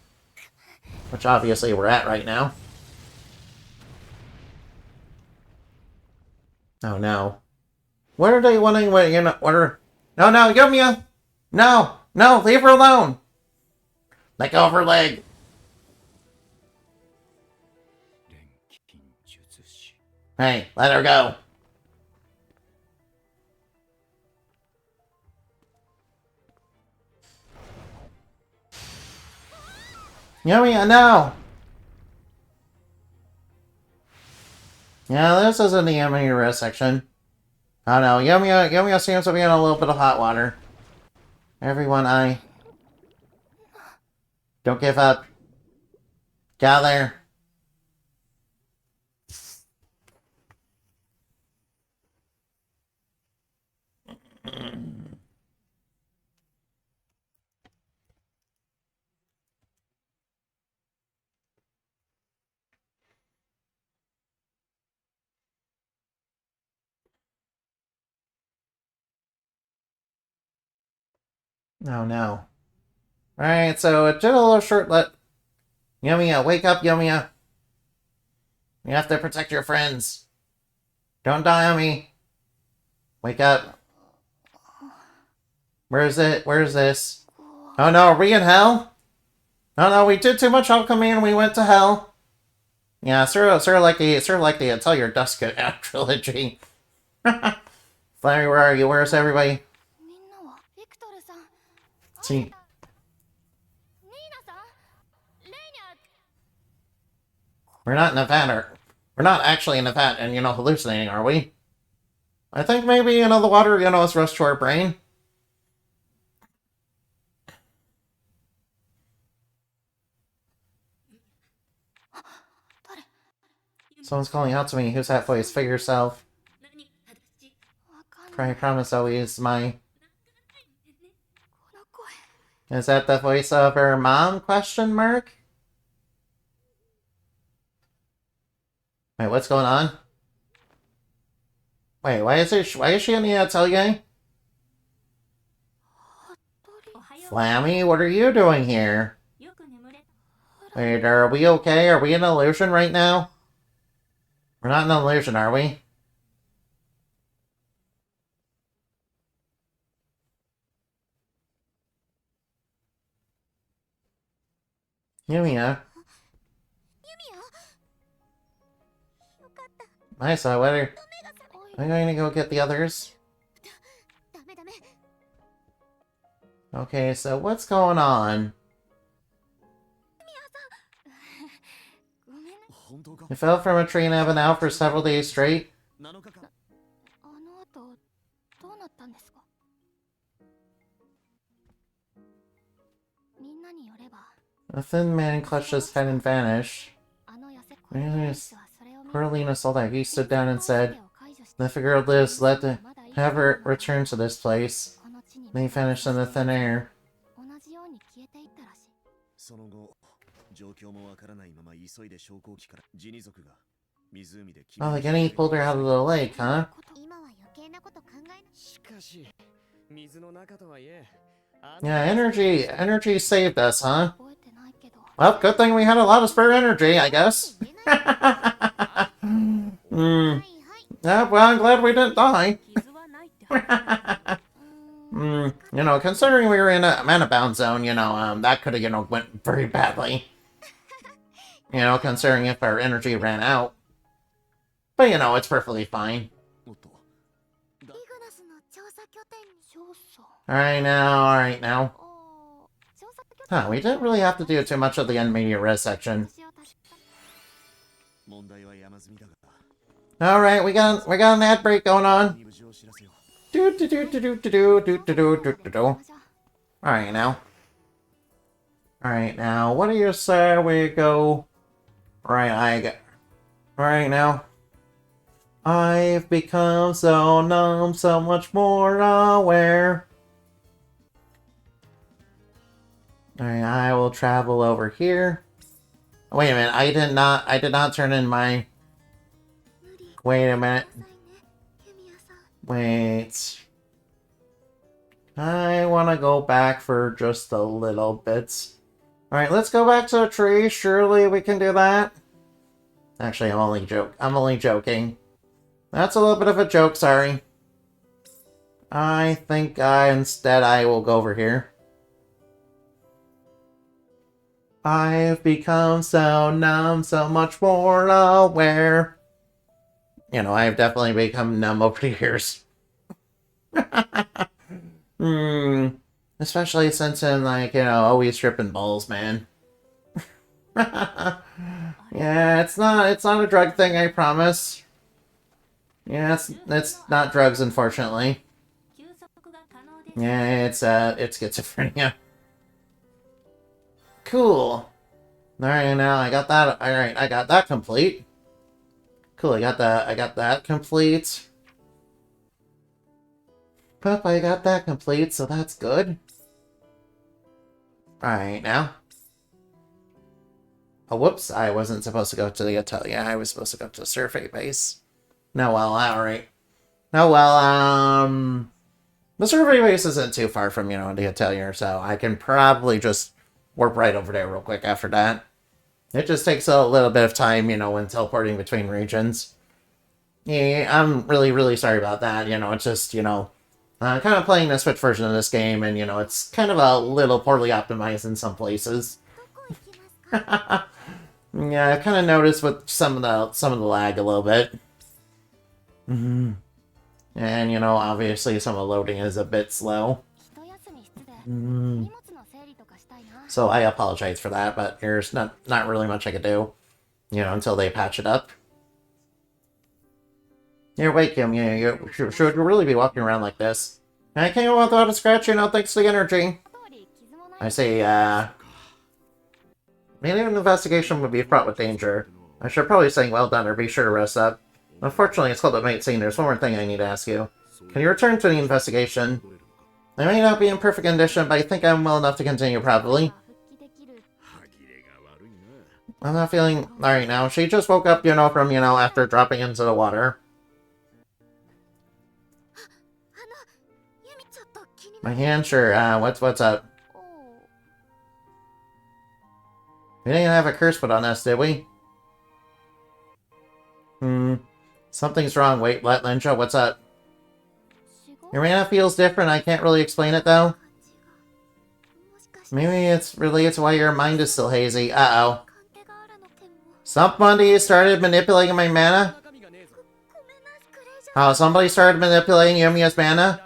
Which, obviously, we're at right now. Oh, no. What are they wanting? What, you know, what are... No, no, Yumia! No! No, leave her alone! Let go of her leg! Hey, let her go! Yumia, no! Yeah, this isn't the enemy rest section. Oh no, Yumia seems to be in a little bit of hot water. Everyone, don't give up. Get out there. Oh no. Alright, so it did a little shortlet. Yumia, wake up, Yumia. You have to protect your friends. Don't die on me. Wake up. Where is it? Where is this? Oh no, are we in hell? Oh no, we did too much alchemy and we went to hell. Yeah, sort of like the Atelier Dusk trilogy. Flannery, where are you? Where's everybody? See. We're not in a vat, we're not actually in a vat and, you know, hallucinating, are we? I think maybe, you know, the water, you know, is rushed to our brain. Someone's calling out to me. Who's that voice? Figure yourself. I promise always my... Is that the voice of her mom, question mark? Wait, what's going on? Wait, why is she in the atelier? Flammy, what are you doing here? Wait, are we okay? Are we in an illusion right now? We're not in an illusion, are we? Yumia. Nice, what are you going to go get the others? Okay, so what's going on? You fell from a tree and have been out for several days straight? The thin man clutched his head and vanished. Poor Lena saw that. He stood down and said, "The figure lives, have her return to this place." Then he vanished in the thin air. Oh, again he pulled her out of the lake, huh? Yeah, energy saved us, huh? Well, good thing we had a lot of spare energy, I guess. Yeah, well, I'm glad we didn't die. You know, considering we were in a mana-bound zone, you know, that could have, went very badly. You know, considering if our energy ran out. But, it's perfectly fine. Alright now. Huh, we didn't really have to do too much of the enemy res section. Alright, we got an ad break going on. Alright now. Alright now, what do you say we go... Right now. I've become so numb, so much more aware. Alright, I will travel over here. Wait a minute, I did not turn in my... Wait a minute. Wait. I want to go back for just a little bit. Alright, let's go back to the tree. Surely we can do that. Actually, I'm only joking. That's a little bit of a joke, sorry. I think instead I will go over here. I've become so numb, so much more aware. I've definitely become numb over the years. Especially since I'm always tripping balls, man. Yeah, it's not a drug thing, I promise. Yeah, it's not drugs, unfortunately. Yeah, it's schizophrenia. Cool. Alright, now I got that. Alright, I got that complete. Cool, I got that complete. But I got that complete, so that's good. Alright, now. Oh, whoops, I wasn't supposed to go to the Atelier. I was supposed to go to the survey base. No, well, alright. No, well, the survey base isn't too far from, the Atelier, so I can probably just warp right over there real quick after that. It just takes a little bit of time, when teleporting between regions. Yeah, I'm really, really sorry about that. It's just, kind of playing the Switch version of this game, and, it's kind of a little poorly optimized in some places. Yeah, I've kind of noticed with some of the lag a little bit. And, obviously some of the loading is a bit slow. So I apologize for that, but there's not really much I could do, until they patch it up. Here, wait, Kim, you should really be walking around like this. I can't go without a scratch, thanks to the energy. I say, maybe an investigation would be fraught with danger. I should probably say well done or be sure to rest up. Unfortunately, it's called a mate scene. There's one more thing I need to ask you. Can you return to the investigation? I may not be in perfect condition, but I think I'm well enough to continue, probably. I'm not feeling alright now. She just woke up, from, after dropping into the water. My hand, sure. What's up? We didn't have a curse put on us, did we? Something's wrong. Wait, Lenja, what's up? Your mana feels different. I can't really explain it, though. Maybe it's related to why your mind is still hazy. Uh-oh. Somebody started manipulating my mana? Oh, somebody started manipulating Yumia's mana?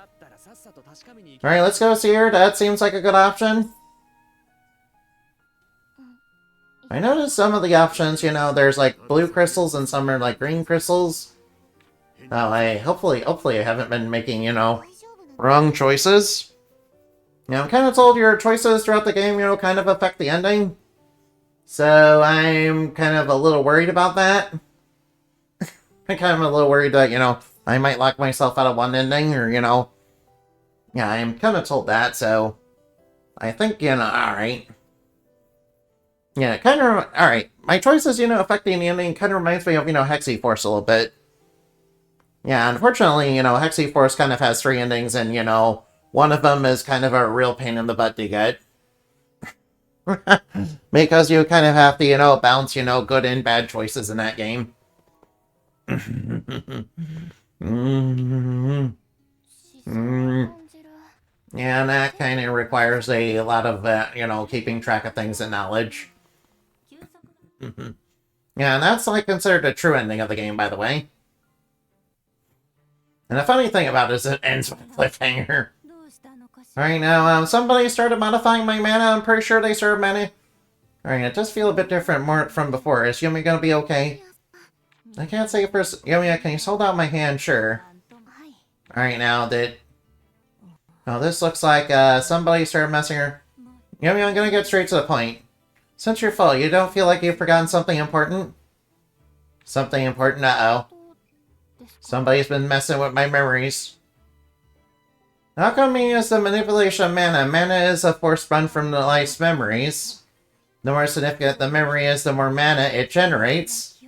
Alright, let's go see her. That seems like a good option. I noticed some of the options, there's like blue crystals and some are like green crystals. Oh, hopefully I haven't been making, wrong choices. I'm kind of told your choices throughout the game, kind of affect the ending. So I'm kind of a little worried about that. I'm kind of a little worried that, I might lock myself out of one ending or, yeah, I'm kind of told that, so I think, alright. Yeah, kind of, alright. My choices, affecting the ending kind of reminds me of, Hexiforce a little bit. Yeah, unfortunately, Hexiforce kind of has 3 endings, and, one of them is kind of a real pain in the butt to get. Because you kind of have to, bounce, good and bad choices in that game. Yeah, and that kind of requires a lot of, keeping track of things and knowledge. Yeah, and that's, like, considered a true ending of the game, by the way. And the funny thing about it is it ends with a cliffhanger. Alright, now, somebody started modifying my mana. I'm pretty sure they started mana. Alright, it does feel a bit different from before. Is Yumi gonna be okay? I can't say for... Yumi, can you hold out my hand? Sure. Alright, now, Oh, this looks like, somebody started messing her. Yumi, I'm gonna get straight to the point. Since you're full, you don't feel like you've forgotten something important? Something important? Uh-oh. Somebody's been messing with my memories. How come he is the manipulation of mana? Mana is a force spun from the life's memories. The more significant the memory is, the more mana it generates.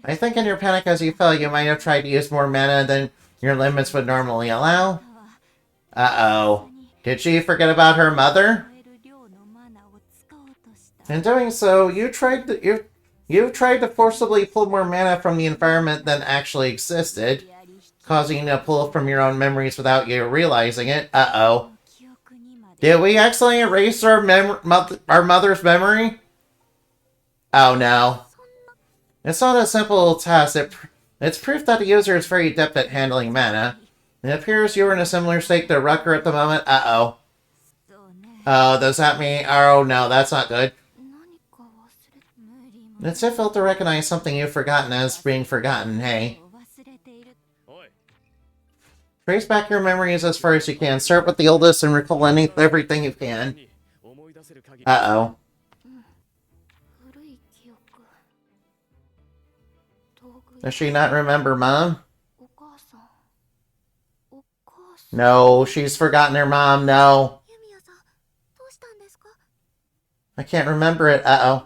I think in your panic as you fell, you might have tried to use more mana than your limits would normally allow. Uh-oh. Did she forget about her mother? In doing so, you tried to forcibly pull more mana from the environment than actually existed, causing you to pull from your own memories without you realizing it. Uh-oh. Did we accidentally erase our mother's memory? Oh no. It's not a simple task. It's proof that the user is very adept at handling mana. It appears you are in a similar state to Rucker at the moment. Uh-oh. Oh, does that mean... Oh no, that's not good. It's difficult to recognize something you've forgotten as being forgotten, hey. Trace back your memories as far as you can. Start with the oldest and recall everything you can. Uh-oh. Does she not remember Mom? No, she's forgotten her mom, no. I can't remember it, uh-oh.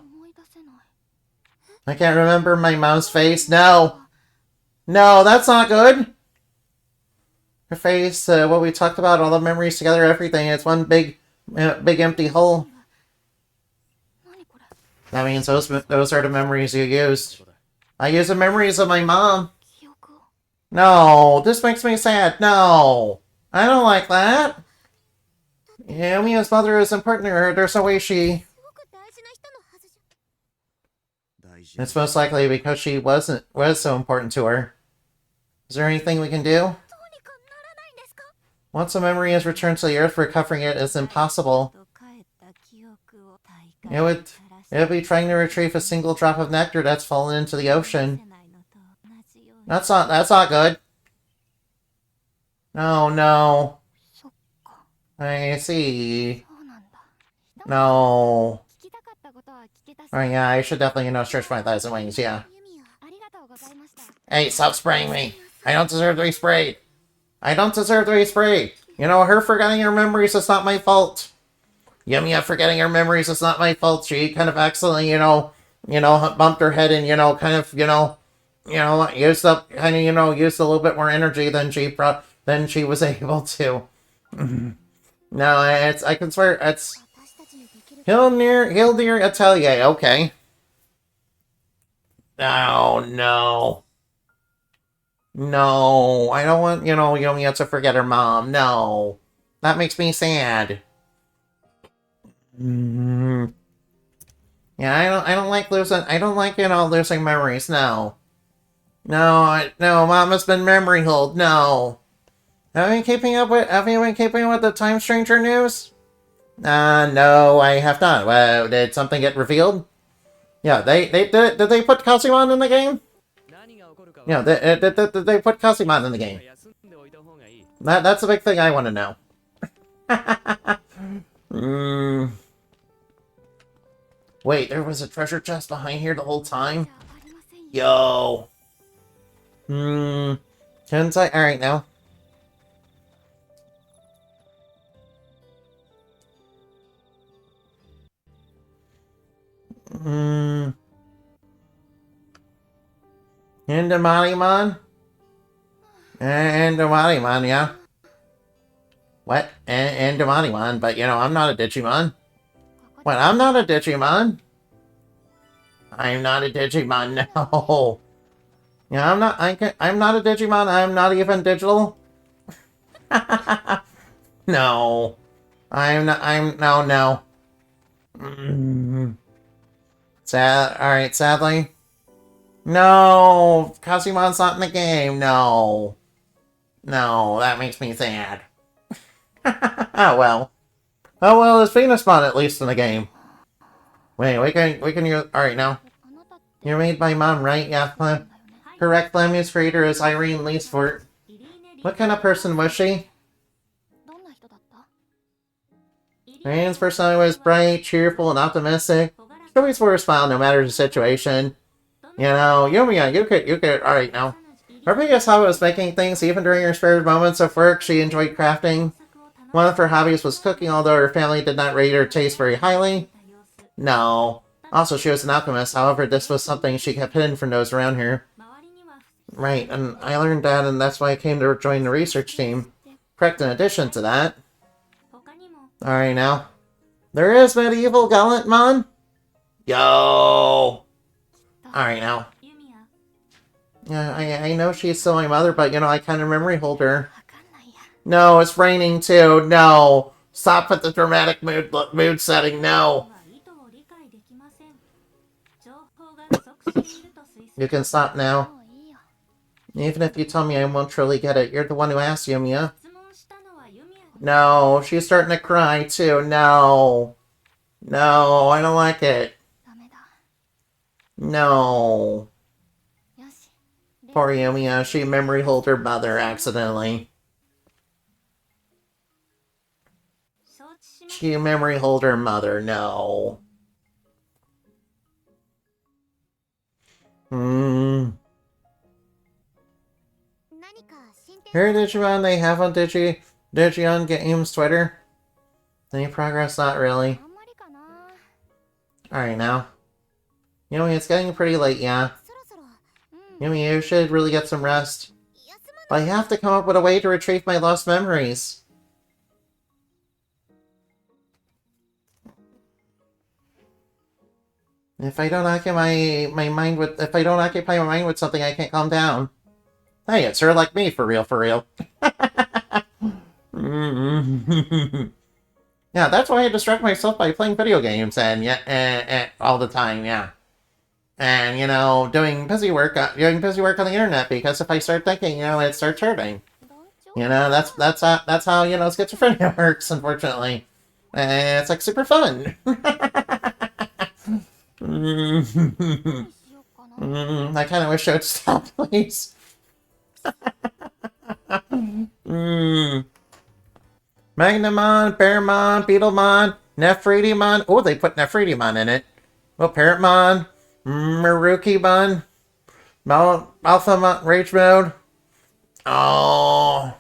I can't remember my mom's face, no. No, that's not good. Her face, what we talked about, all the memories together, everything. It's one big empty hole. That means those are the memories you used. I used the memories of my mom. No, this makes me sad. No, I don't like that. Yumia's mother is important to her. There's no way she... It's most likely because she was so important to her. Is there anything we can do? Once a memory is returned to the earth, recovering it is impossible. It would be trying to retrieve a single drop of nectar that's fallen into the ocean. That's not good. Oh no. I see. No. Oh yeah, I should definitely, stretch my thighs and wings, yeah. Hey, stop spraying me! I don't deserve to be sprayed! I don't deserve to be sprayed! You know, her forgetting her memories is not my fault. Yumia forgetting her memories is not my fault. She kind of accidentally, bumped her head and, used up, used a little bit more energy than she was able to. No, I can swear, it's heal near Atelier, okay. Oh, no. No, I don't want, Yumia to forget her mom. No. That makes me sad. Yeah, I don't like losing memories, no. No, Mom has been memory hold, no. Have you been keeping up with the Time Stranger news? No, I have not. Did something get revealed? Yeah, did they put Kazumon in the game? Yeah, did they put Kazumon in the game? That's a big thing I want to know. Wait, there was a treasure chest behind here the whole time? Yo. Alright now. Indamani-mon? Indamani-mon, yeah. What? Indamani-mon, but I'm not a Digimon. What, I'm not a Digimon? I'm not a Digimon, no. Yeah, I'm not a Digimon, I'm not even digital. No. No. Alright, sadly. No! Kazumon's not in the game, no. No, that makes me sad. Oh well. Oh well, it's Venusmon at least in the game. Wait, we can use... Alright, now. You're made by Mom, right? Yeah, correct. Flammy's creator is Irene Leesfort. What kind of person was she? Irene's personality was bright, cheerful, and optimistic. She always wore a smile no matter the situation. Yumia, you could, alright now. Her biggest hobby was making things, even during her spare moments of work, she enjoyed crafting. One of her hobbies was cooking, although her family did not rate her taste very highly. No. Also, she was an alchemist, however, this was something she kept hidden from those around her. Right, and I learned that, and that's why I came to join the research team. Correct, in addition to that. Alright now. There is medieval Gallantmon? Yo! Alright now. Yeah, I know she's still my mother, but I kind of memory hold her. No, it's raining too. No. Stop at the dramatic mood setting. No. You can stop now. Even if you tell me I won't truly get it, you're the one who asked, Yumia. No, she's starting to cry too. No. No, I don't like it. No. Poor Yumia, she memory hold her mother accidentally. She memory hold her mother, no. Here, Digimon, they have on Digion Games Twitter. Any progress? Not really. Alright, now. Yumi, it's getting pretty late, yeah. Yumi, you should really get some rest. But I have to come up with a way to retrieve my lost memories. If I don't occupy my mind with something, I can't calm down. Hey, it's her like me, for real, for real. Yeah, that's why I distract myself by playing video games and all the time, yeah. And, doing busy work on the internet, because if I start thinking, it starts hurting. That's how, schizophrenia works, unfortunately. And it's, like, super fun. I kind of wish I would stop, please. Magnamon, Bearmon, Beetlemon, Nephritimon. Oh, they put Nephritimon in it. Well, Parrotmon, Marukimon, Alphamon, Rage Mode. Oh.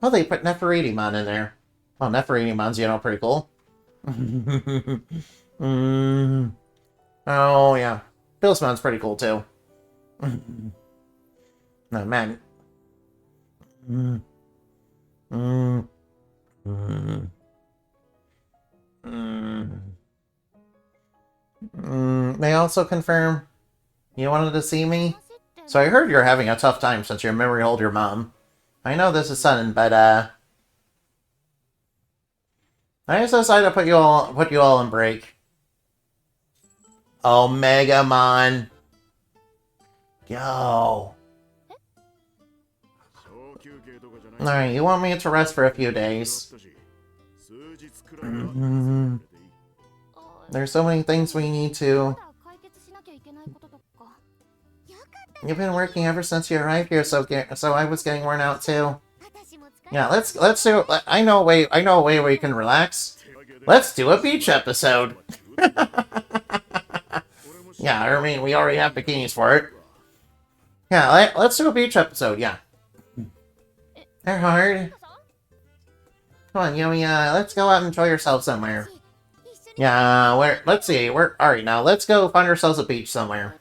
Oh, they put Nefertiti-mon in there. Well, Nefertiti-mon's, you know, pretty cool. mm. Oh, yeah. Billsman's pretty cool, too. No, man. Mm. Mm. Mm. They also confirm you wanted to see me? So I heard you're having a tough time since your memory hold your mom. I know this is sudden, but I just decided to put you all in break. Oh, Megamon. Yo. Alright, you want me to rest for a few days. There's so many things we need to. You've been working ever since you arrived here, so I was getting worn out too. Yeah, let's do. I know a way we can relax. Let's do a beach episode. Yeah, I mean we already have bikinis for it. Yeah, let's do a beach episode. Yeah. They're hard. Come on, Yumia, let's go out and enjoy yourself somewhere. Yeah, let's see. Alright, now let's go find ourselves a beach somewhere.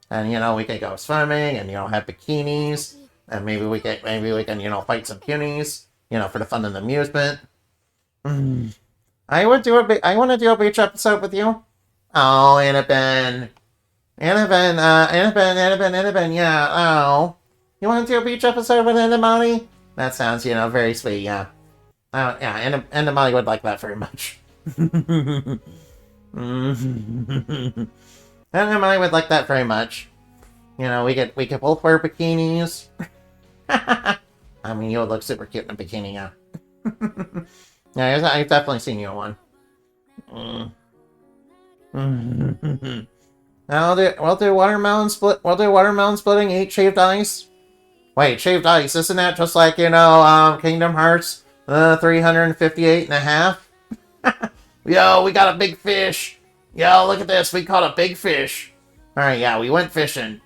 And, you know, we can go swimming and, you know, have bikinis. And maybe we can, you know, fight some punies, you know, for the fun and amusement. I want to do a beach episode with you. Oh, Annabelle. Annabelle, yeah, oh. You want to do a beach episode with Annabelle? That sounds, you know, very sweet, yeah. Yeah, Annabelle would like that very much. Annabelle would like that very much. You know, we could both wear bikinis. I mean, you would look super cute in a bikini, yeah. Yeah, I've definitely seen you in one. We'll do watermelon splitting, eat shaved ice. Wait, shaved ice, isn't that just like, you know, Kingdom Hearts 358 and a half? Yo, we got a big fish. Yo, look at this, we caught a big fish. Alright, yeah, we went fishing.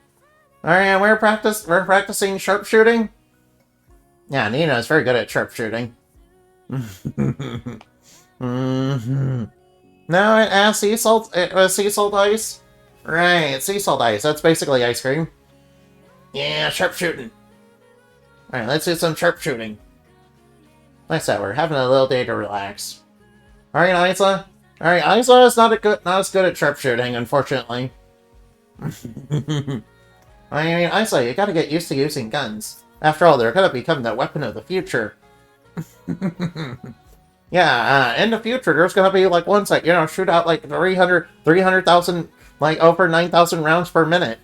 Alright, we're practicing sharpshooting. Yeah, Nina is very good at sharpshooting. No, it has sea salt. It was sea salt ice. Right, sea salt ice. That's basically ice cream. Yeah, sharpshooting. Alright, let's do some sharpshooting. Like that, we're having a little day to relax. Alright, Isla. Alright, Isla is not as good at sharpshooting, unfortunately. I mean, Isla, you gotta get used to using guns. After all, they're gonna become the weapon of the future. Yeah, in the future, there's gonna be, like, ones that, you know, shoot out, like, 300,000, like, over 9,000 rounds per minute.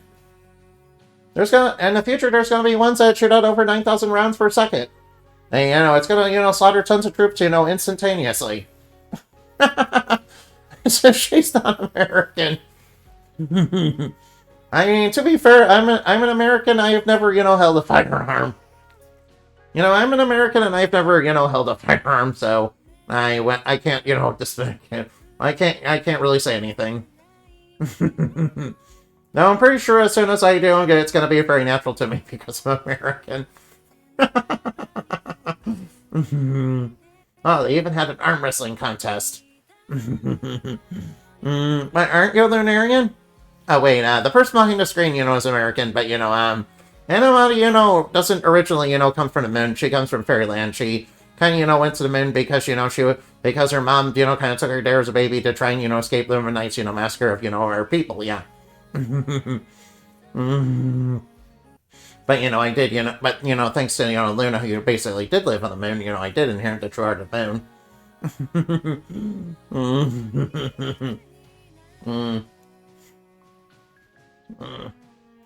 In the future, there's gonna be ones that shoot out over 9,000 rounds per second. And, you know, it's gonna, you know, slaughter tons of troops, you know, instantaneously. So she's not American. I mean, to be fair, I'm an American. I have never, you know, held a firearm. You know, I'm an American and I've never, you know, held a firearm, so I can't, you know, I can't really say anything. No, I'm pretty sure as soon as I do, it's gonna be very natural to me because I'm American. Oh, they even had an arm wrestling contest. But aren't you a Lunarian? Oh, wait, the person behind the screen, you know, is American, but, you know, Anna, you know, doesn't originally, you know, come from the moon. She comes from Fairyland. She kind of, you know, went to the moon because, you know, because her mom, you know, kind of took her there as a baby to try and, you know, escape Luminite's, you know, massacre of, you know, her people, yeah. But, you know, I did, you know, but, you know, thanks to, you know, Luna, who basically did live on the moon, you know, I did inherit the true heart of the moon.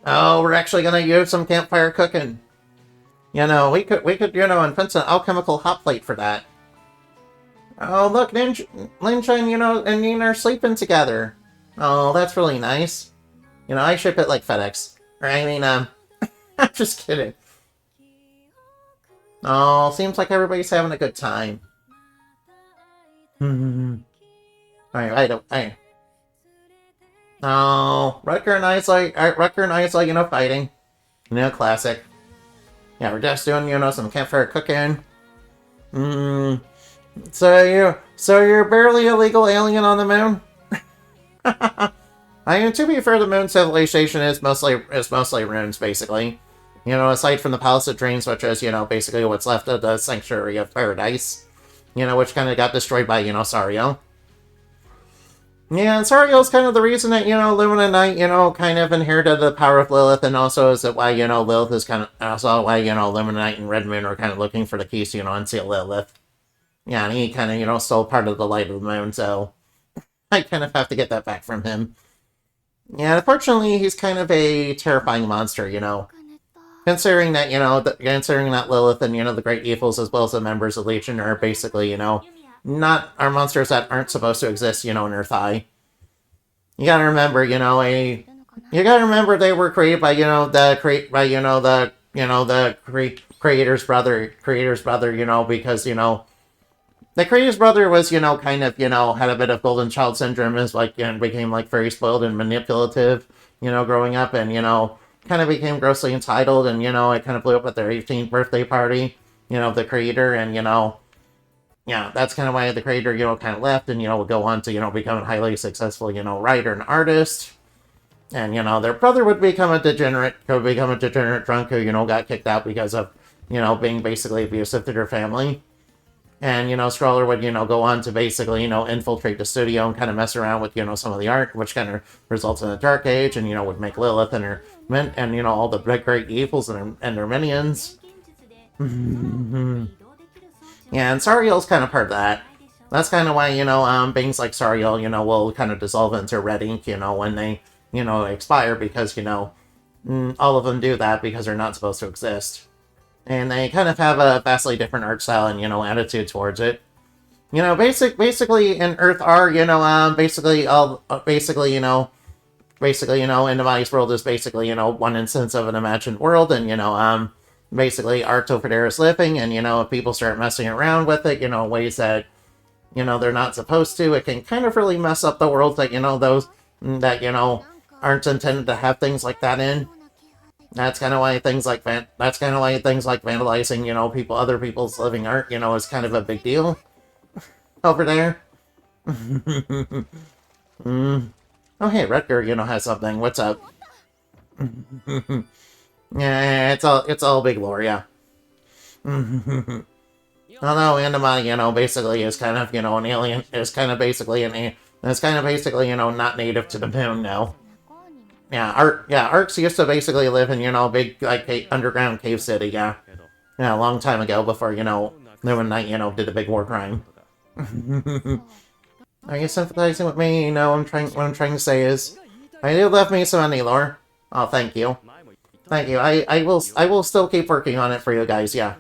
Oh, we're actually gonna use some campfire cooking. You know, we could, you know, invent an alchemical hot plate for that. Oh, look, Ninja and, you know, and Nina are sleeping together. Oh, that's really nice. You know, I ship it like FedEx. Or, I mean, I'm just kidding. Oh, seems like everybody's having a good time. Alright, oh, Rutger and Isla, you know, fighting. You know, classic. Yeah, we're just doing, you know, some campfire cooking. Mm, so you're barely a legal alien on the moon? I mean, to be fair, the moon civilization is mostly ruins, basically. You know, aside from the Palace of Dreams, which is, you know, basically what's left of the Sanctuary of Paradise. You know, which kind of got destroyed by, you know, Sariel. Yeah, and Sariel's kind of the reason that, you know, Lumina Knight, you know, kind of inherited the power of Lilith, and also is that why, you know, Lilith is kind of, also why, you know, Lumina Knight and Red Moon are kind of looking for the keys to, you know, unseal Lilith. Yeah, and he kind of, you know, stole part of the light of the moon, so I kind of have to get that back from him. Yeah, unfortunately, he's kind of a terrifying monster, you know. Considering that, you know, considering that Lilith and, you know, the Great Evils, as well as the members of Legion, are basically, you know, are monsters that aren't supposed to exist, you know, in Earth High. You gotta remember, you know, you gotta remember they were created by, you know, creator's brother, you know, because, you know, the creator's brother was, you know, kind of, you know, had a bit of golden child syndrome, is like, and became, like, very spoiled and manipulative, you know, growing up, and, you know, kind of became grossly entitled, and, you know, it kind of blew up at their 18th birthday party, you know, the creator, and, you know, yeah, that's kind of why the creator, you know, kind of left, and, you know, would go on to, you know, become a highly successful, you know, writer and artist. And, you know, their brother would become a degenerate drunk who, you know, got kicked out because of, you know, being basically abusive to their family. And, you know, Stroller would, you know, go on to basically, you know, infiltrate the studio and kind of mess around with, you know, some of the art, which kind of results in the Dark Age, and, you know, would make Lilith and her men, and, you know, all the great evils and their minions. Yeah, and Sariel's kind of part of that. That's kind of why, you know, beings like Sariel, you know, will kind of dissolve into red ink, you know, when they, you know, expire, because, you know, all of them do that because they're not supposed to exist. And they kind of have a vastly different art style and, you know, attitude towards it. You know, basically in Earth R, you know, basically, you know, Inamai's world is basically, you know, one instance of an imagined world, and, you know, basically Art over there is living, and, you know, if people start messing around with it, you know, ways that, you know, they're not supposed to, it can kind of really mess up the world that, you know, those that, you know, aren't intended to have things like that in. That's kind of why things like vandalizing, you know, other people's living art, you know, is kind of a big deal over there. Oh, hey, Rutger, you know, has something. What's up? Yeah, it's all big lore, yeah. Although Anima, you know, basically is kind of, you know, an alien, is kind of basically, you know, not native to the moon now. Yeah, Arcs used to basically live in, you know, big, like, underground cave city, yeah. Yeah, a long time ago, before, you know, Lumen Knight, you know, did a big war crime. Are you sympathizing with me? You know, what I'm trying to say is, I do love me some Anilor. Oh, thank you. Thank you. I will still keep working on it for you guys, yeah.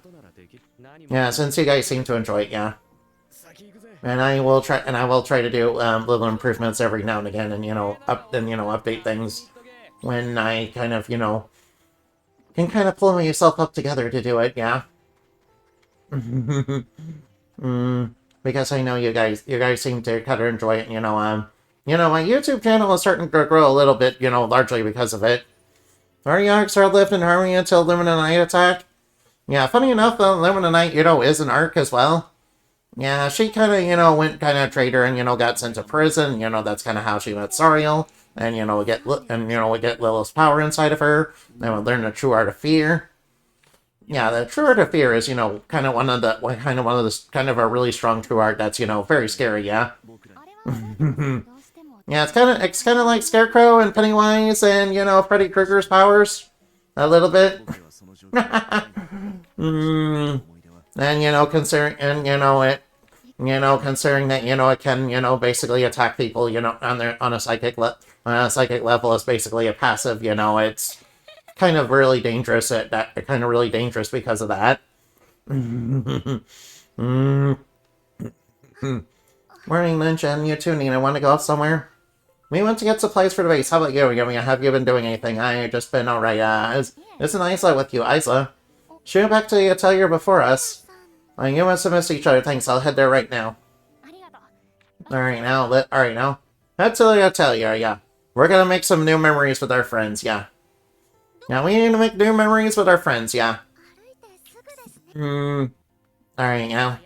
Yeah, since you guys seem to enjoy it, yeah. And I will try to do little improvements every now and again, and, you know, update things when I kind of, you know, can kind of pull myself up together to do it, yeah. Because I know you guys seem to kind of enjoy it, you know, my YouTube channel is starting to grow a little bit, you know, largely because of it. Arc lived in harmony until Lumina Knight attack. Yeah, funny enough, Lumina Knight, you know, is an Arc as well. Yeah, she kind of, you know, went kind of traitor and, you know, got sent to prison. You know, that's kind of how she met Sariel. And, you know, we get Lilith's power inside of her. Then we learn the true art of fear. Yeah, the true art of fear is, you know, kind of a really strong true art that's, you know, very scary, yeah. Yeah, it's kind of like Scarecrow and Pennywise and, you know, Freddy Krueger's powers. A little bit. And, you know, considering that, you know, it can, you know, basically attack people, you know, on a psychic level as basically a passive, you know, it's kind of really dangerous because of that. Morning, Lynch, and you too, Nina. Want to go off somewhere? We went to get supplies for the base. How about you? Have you been doing anything? I just been alright. Isn't Isla with you, Isla? She went back to the Atelier before us. You must have missed each other. Thanks, I'll head there right now. Alright now. Head to the Atelier, yeah. We're gonna make some new memories with our friends, yeah. Yeah, we need to make new memories with our friends, yeah. Alright, yeah.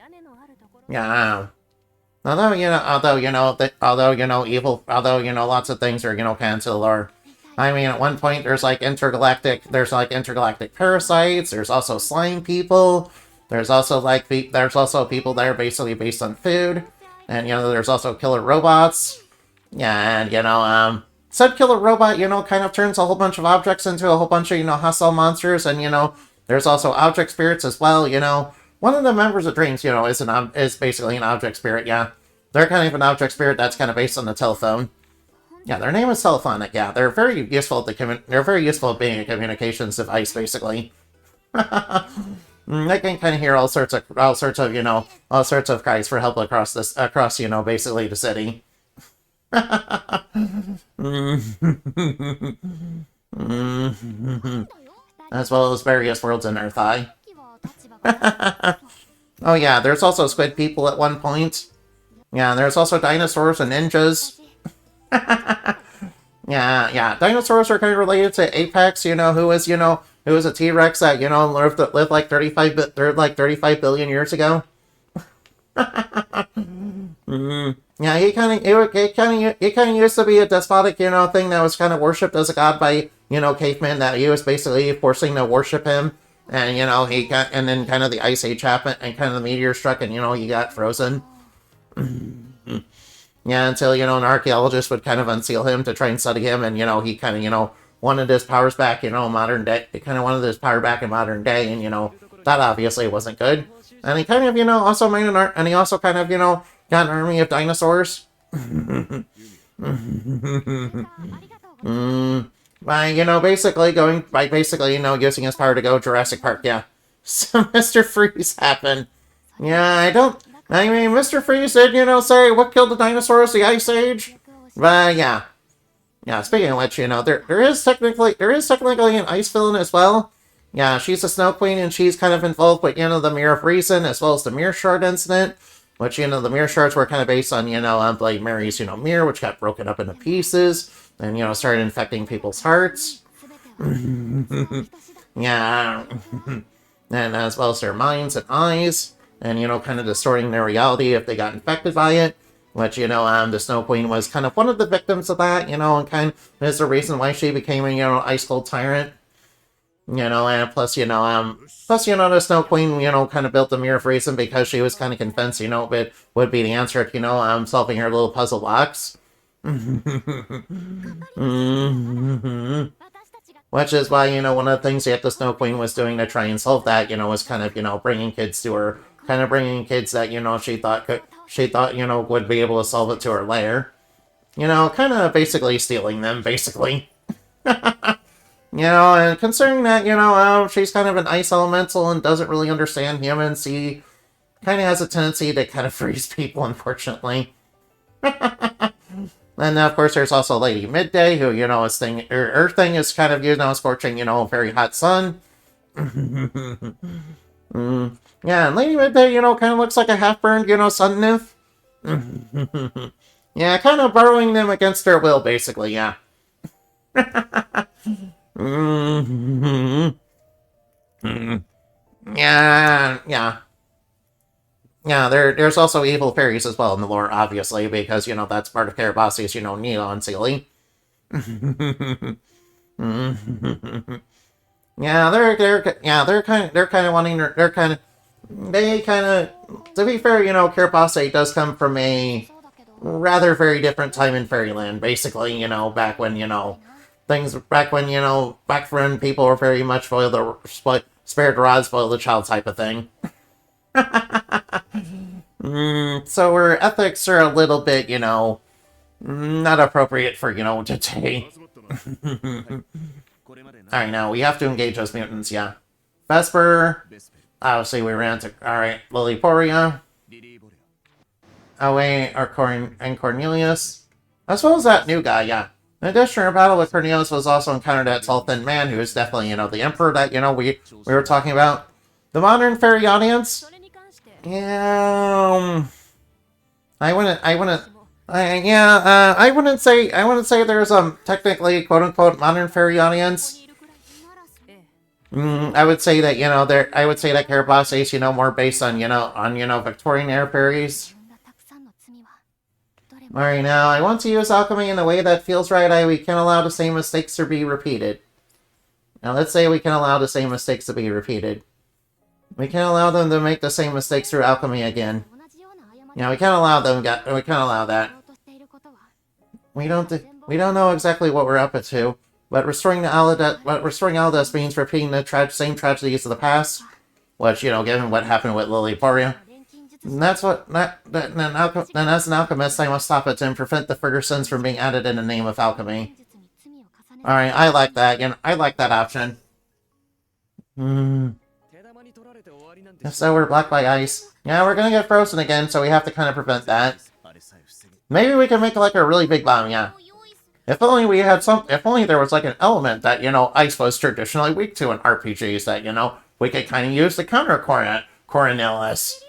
Yeah. Although, lots of things are, kind of to the lore. I mean, at one point, there's intergalactic parasites, there's also slime people, there's also people that are basically based on food, and, there's also killer robots. Yeah, and, said killer robot, kind of turns a whole bunch of objects into a whole bunch of, hostile monsters, and, there's also object spirits as well, One of the members of Dreams, is basically an object spirit, yeah. They're kind of an object spirit that's kind of based on the telephone. Yeah, their name is telephonic, yeah. They're very useful at being a communications device, basically. They can kind of hear all sorts of cries for help across, basically the city. As well as various worlds in Earth Eye. Oh yeah, there's also squid people at one point. Yeah, there's also dinosaurs and ninjas. yeah. Dinosaurs are kind of related to Apex, who was a T-Rex that, lived like 35 billion years ago. Yeah, he kind of used to be a despotic, thing that was kind of worshipped as a god by, cavemen, that he was basically forcing to worship him. And, and then kind of the Ice Age happened, and kind of the meteor struck, and, he got frozen. Yeah, until, an archaeologist would kind of unseal him to try and study him, and, he kind of, wanted his powers back, modern day. He kind of wanted his power back in modern day, and, that obviously wasn't good. And he kind of, also made and he also kind of, got an army of dinosaurs. By basically, using his power to go Jurassic Park, yeah. So Mr. Freeze happened. Yeah, Mr. Freeze did, say what killed the dinosaurs, the Ice Age. But, yeah. Yeah, speaking of which, there is technically an ice villain as well. Yeah, she's a Snow Queen, and she's kind of involved with, the Mirror of Reason, as well as the Mirror Shard incident. Which, the Mirror Shards were kind of based on, Blade Mary's, mirror, which got broken up into pieces. And, started infecting people's hearts. Yeah. And as well as their minds and eyes. And, kind of distorting their reality if they got infected by it. Which, the Snow Queen was kind of one of the victims of that, and kind of is the reason why she became a, ice cold tyrant. And plus, the Snow Queen, kind of built the Mirror of Reason because she was kind of convinced, it would be the answer to, solving her little puzzle box. Which is why, one of the things that the Snow Queen was doing to try and solve that, was kind of, bringing kids to her, kind of bringing kids that, she thought, would be able to solve it to her lair. Kind of basically stealing them, basically. And considering that, she's kind of an ice elemental and doesn't really understand humans, she kind of has a tendency to kind of freeze people, unfortunately. And of course, there's also Lady Midday, who, her thing is kind of, scorching, a very hot sun. Yeah, and Lady Midday, kind of looks like a half-burned, sun nymph. Yeah, kind of borrowing them against their will, basically, yeah. Yeah, there's also evil fairies as well in the lore, obviously, because, that's part of Karabasi's, Neon Sealy. Yeah, to be fair, Karabasi does come from a rather very different time in Fairyland, basically, back when people were very much spared the rod, spoil the child type of thing. So our ethics are a little bit, not appropriate for, today. Alright, now we have to engage those mutants, yeah. Vesper. Obviously, we ran to... Alright, Lilliporia. Oh, wait, and Cornelius. As well as that new guy, yeah. In addition, our battle with Cornelius was also encountered that tall, thin man, who is definitely, the Emperor that, we were talking about. The modern fairy audience? Yeah... I wouldn't say there's, technically, quote-unquote, modern fairy audience. I would say that, I would say that Carabosse is, more based on, Victorian era berries. Alright, now, I want to use alchemy in a way that feels right. We can't allow the same mistakes to be repeated. Now, let's say we can allow the same mistakes to be repeated. We can't allow them to make the same mistakes through alchemy again. Yeah, we can't allow them, we can't allow that. We don't know exactly what we're up to, but restoring Aldas means repeating the same tragedies of the past, which, given what happened with Lilliporia. And that's what, then as an alchemist, I must stop it and prevent the further sins from being added in the name of alchemy. Alright, I like that, I like that option. So we're blocked by ice. Yeah, we're gonna get frozen again, so we have to kind of prevent that. Maybe we can make like a really big bomb, yeah. If only we had if only there was like an element that, ice was traditionally weak to in RPGs that, we could kind of use to counter Coronelis.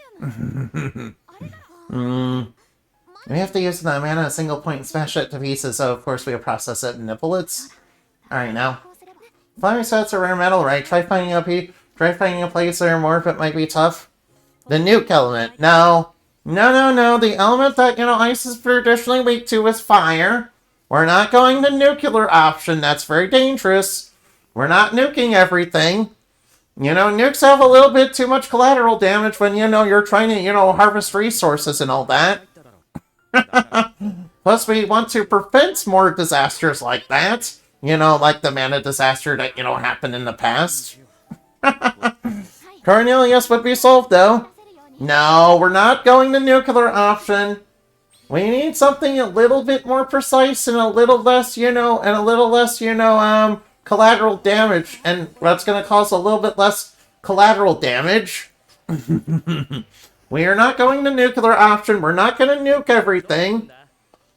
We have to use the mana a single point and smash it to pieces, so of course we'll process it into bullets. Alright, now. Flying sets are rare metal, right? Try finding a place where more of it might be tough. The nuke element. No. No. The element that, ice is traditionally weak to is fire. We're not going the nuclear option. That's very dangerous. We're not nuking everything. Nukes have a little bit too much collateral damage when, you're trying to, harvest resources and all that. Plus, we want to prevent more disasters like that. Like the mana disaster that, happened in the past. Cornelius would be solved, though. No, we're not going the nuclear option. We need something a little bit more precise and a little less, collateral damage. And that's going to cause a little bit less collateral damage. We are not going the nuclear option. We're not going to nuke everything.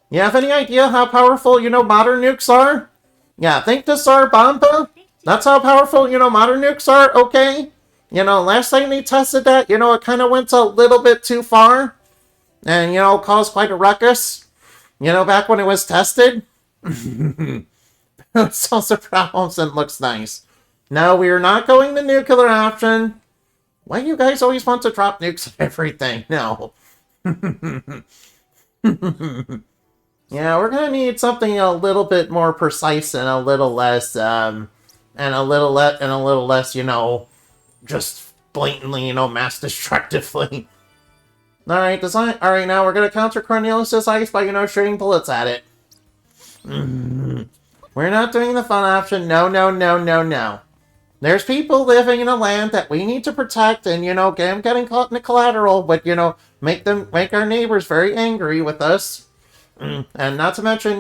You have any idea how powerful, modern nukes are? Yeah, think the Tsar Bomba? That's how powerful, modern nukes are, okay? Last time they tested that, it kind of went a little bit too far. And, caused quite a ruckus. Back when it was tested. It solves the problems and looks nice. No, we are not going the nuclear option. Why do you guys always want to drop nukes on everything? No. Yeah, we're gonna need something a little bit more precise and a little less, just blatantly, mass destructively. Alright, now we're gonna counter Cornelius' ice by, shooting bullets at it. We're not doing the fun option. No. There's people living in a land that we need to protect and, get them getting caught in the collateral, but, make our neighbors very angry with us. And not to mention,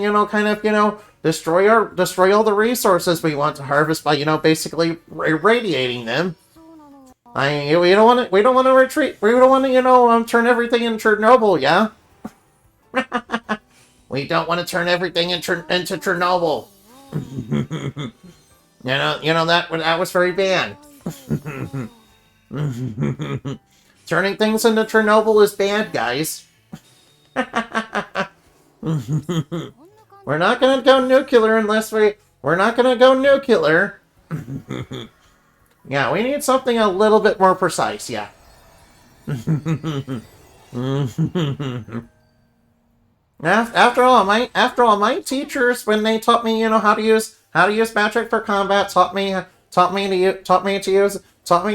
destroy all the resources we want to harvest by, basically irradiating them. We don't want to retreat. We don't want to, turn everything into Chernobyl, yeah? We don't want to turn everything into Chernobyl. That was very bad. Turning things into Chernobyl is bad, guys. We're not gonna go nuclear unless we're not gonna go nuclear. Yeah, we need something a little bit more precise, yeah. After all, my teachers, when they taught me, how to use magic for combat, taught me to use it, taught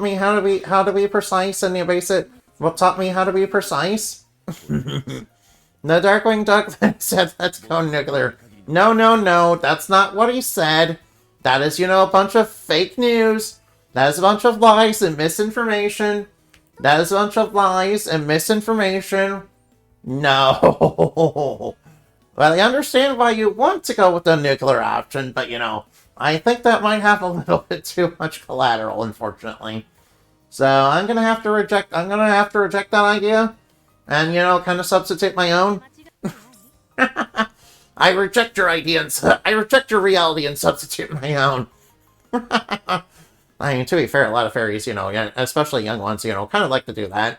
me how to be precise and the basic. Taught me how to be precise. The Darkwing Duck said, "Let's go nuclear." No, that's not what he said. That is, a bunch of fake news. That is a bunch of lies and misinformation. No. Well, I understand why you want to go with the nuclear option, but, I think that might have a little bit too much collateral, unfortunately. So, I'm gonna have to reject that idea. And, kind of substitute my own. I reject your idea and I reject your reality and substitute my own. I mean, to be fair, a lot of fairies, especially young ones, kind of like to do that.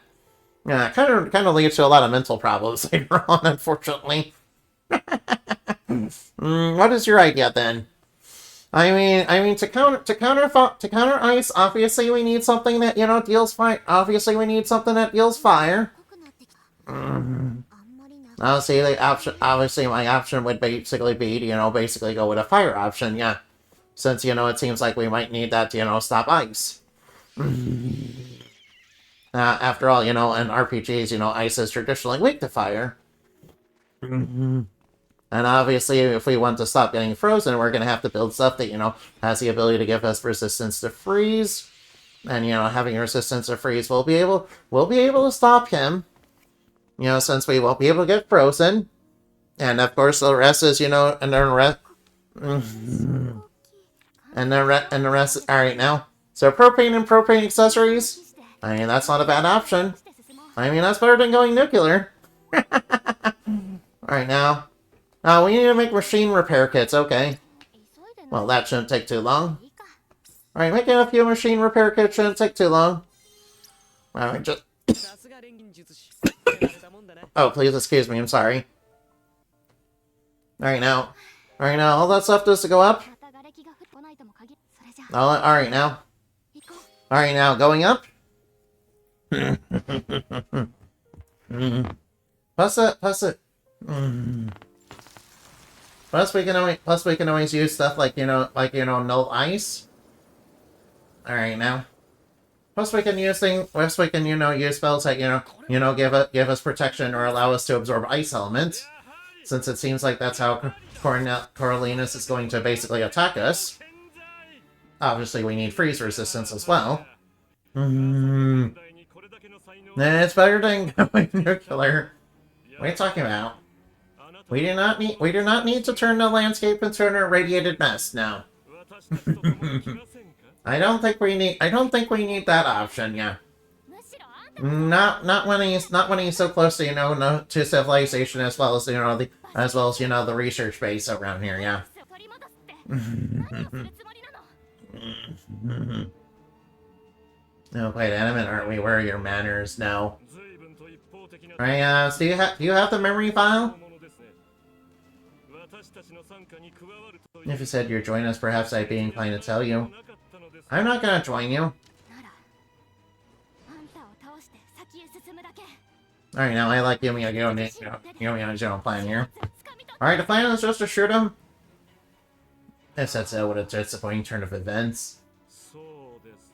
Yeah, kind of leads to a lot of mental problems later on, unfortunately. What is your idea then? I mean, to counter ice, obviously we need something that, you know, deals fire. Obviously we need something that deals fire. Obviously, obviously my option would basically be, you know, basically go with a fire option, yeah. Since, you know, it seems like we might need that to, you know, stop ice. After all, you know, in RPGs, you know, ice is traditionally weak to fire. And obviously, if we want to stop getting frozen, we're going to have to build stuff that, you know, has the ability to give us resistance to freeze. And, you know, having resistance to freeze, we'll be able to stop him. You know, since we won't be able to get frozen. And, of course, the rest is, you know, and the rest... and the rest... Alright, now. So, propane and propane accessories. I mean, that's not a bad option. I mean, that's better than going nuclear. Alright, now. Oh, we need to make machine repair kits, okay. Well, that shouldn't take too long. Alright, making a few machine repair kits shouldn't take too long. Alright, just... Oh, please excuse me, I'm sorry. Alright, now, all that stuff does to go up? Alright, now. Alright, now, going up? Plus it. Plus we can always use stuff like, you know, null ice. Alright, now. Plus we can use you know, use spells that, you know, give us protection or allow us to absorb ice elements. Since it seems like that's how Coriolanus is going to basically attack us. Obviously we need freeze resistance as well. It's better than going nuclear. What are you talking about? We do not need to turn the landscape into a radiated mess now. I don't think we need that option, yeah. Not when he's so close to, you know, to civilization as well as, you know, the research base around here, yeah. No, quite adamant, aren't we? Where are your manners now? Right, so do you have the memory file? If you said you're joining us, perhaps I'd be inclined to tell you. I'm not gonna join you. Alright, now I like Yumia Yumia's general plan here. Alright, the plan is just to shoot him. If that's what a disappointing turn of events.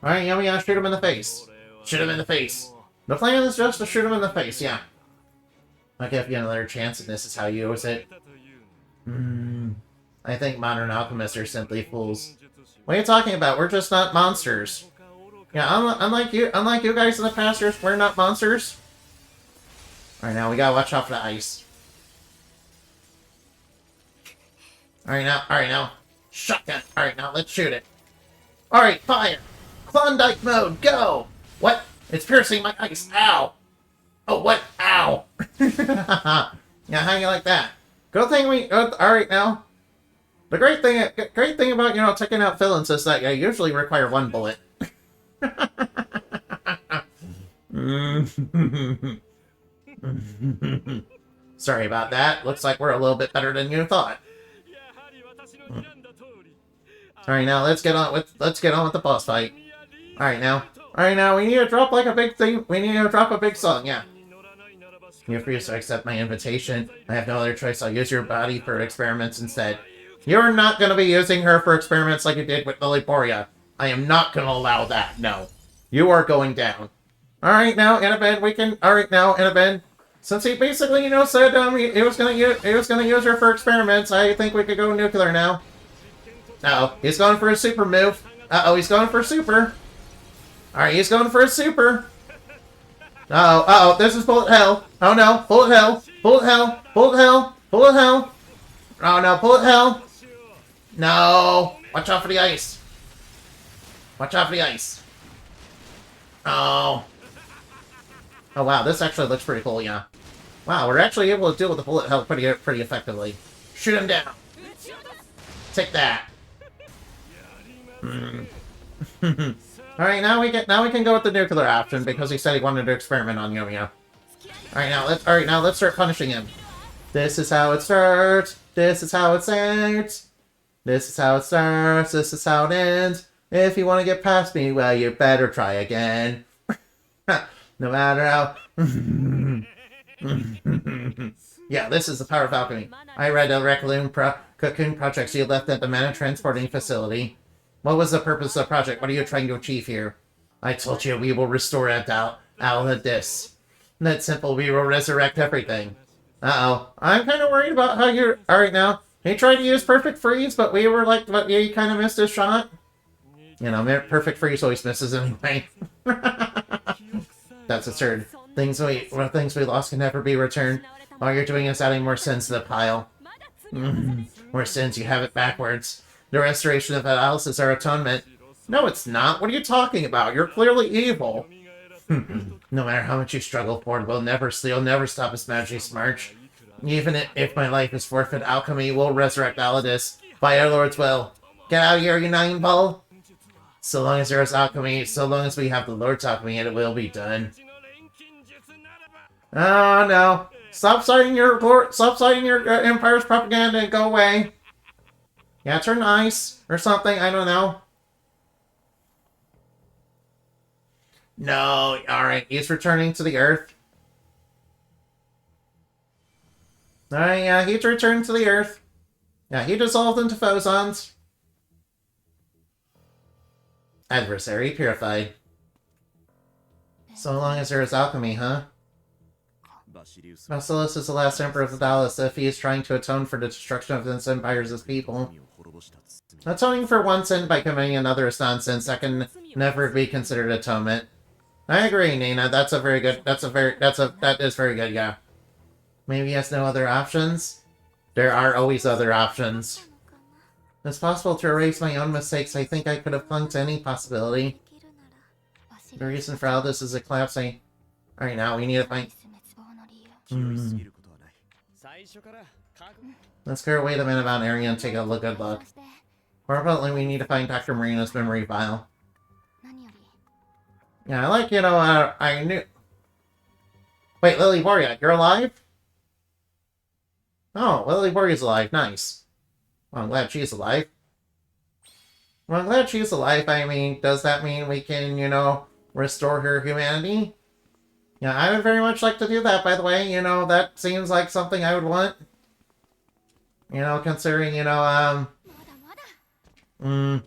Alright, Yumiya, shoot him in the face. Shoot him in the face. The plan is just to shoot him in the face, yeah. I'll give you another chance, and this is how you use it. I think modern alchemists are simply fools. What are you talking about? We're just not monsters. Yeah, unlike you guys in the past, we're not monsters. Alright, now we gotta watch out for the ice. Alright, now. Shotgun. Alright, now let's shoot it. Alright, fire! Klondike mode, go! What? It's piercing my ice. Ow! Oh, what? Ow! Yeah, how you like that? Good thing we... Alright, now. The great thing about, you know, taking out villains is that I usually require one bullet. Sorry about that. Looks like we're a little bit better than you thought. Alright, now let's get on with the boss fight. Alright now we need to drop like a big thing. We need to drop a big song, yeah. You refuse to accept my invitation. I have no other choice. I'll use your body for experiments instead. You're not going to be using her for experiments like you did with Liliporia. I am not going to allow that, no. You are going down. Alright, now, Annabelle, we can... Alright, now, Annabelle. Since he basically, you know, said he was going to use her for experiments, I think we could go nuclear now. Uh-oh, he's going for a super move. Uh-oh, he's going for a super. Alright, he's going for a super. Uh-oh, this is bullet hell. Oh no, bullet hell. Bullet hell. Bullet hell. Bullet hell. Oh no, bullet hell. No. Watch out for the ice. Watch out for the ice. Oh. Oh wow, this actually looks pretty cool, yeah. Wow, we're actually able to deal with the bullet hell pretty effectively. Shoot him down. Take that. Alright, now we can go with the nuclear option because he said he wanted to experiment on Yumia. Alright, let's start punishing him. This is how it starts. This is how it starts. This is how it starts, this is how it ends. If you want to get past me, well, you better try again. No matter how... Yeah, this is the power of alchemy. I read the cocoon projects you left at the mana transporting facility. What was the purpose of the project? What are you trying to achieve here? I told you we will restore Aladis. That's simple, we will resurrect everything. Uh-oh. I'm kind of worried about how you're... Alright now. He tried to use Perfect Freeze, but we were like, but he kind of missed his shot. You know, Perfect Freeze always misses anyway. That's absurd. Things we lost can never be returned. All you're doing is adding more sins to the pile. More sins, you have it backwards. The restoration of Alice is our atonement. No, it's not. What are you talking about? You're clearly evil. No matter how much you struggle for it, you'll never stop its magic march. Even if my life is forfeit, alchemy will resurrect Aladis by our Lord's will. Get out of here, you nine ball! So long as there is alchemy, so long as we have the Lord's alchemy, it will be done. Oh no! Stop citing your Empire's propaganda and go away. Yeah, turn nice or something. I don't know. No, all right. He's returning to the Earth. All right, yeah, he's returned to the Earth. Yeah, he dissolved into phosons. Adversary purified. So long as there is alchemy, huh? Basilis is the last emperor of the Dallas. If he is trying to atone for the destruction of this empire's people. Atoning for one sin by committing another is nonsense. That can never be considered atonement. I agree, Nina. That is very good, yeah. Maybe he has no other options? There are always other options. It's possible to erase my own mistakes. I think I could have clung to any possibility. The reason for all this is a collapse. Alright, now we need to find... Let's clear away the man about area and take a good look. More importantly, we need to find Dr. Marina's memory file. Yeah, I knew... Wait, Lily Boria, you're alive? Oh, Lily Boria's alive. Nice. Well, I'm glad she's alive. Well, I'm glad she's alive. I mean, does that mean we can, restore her humanity? Yeah, I would very much like to do that, by the way. That seems like something I would want. Considering, I do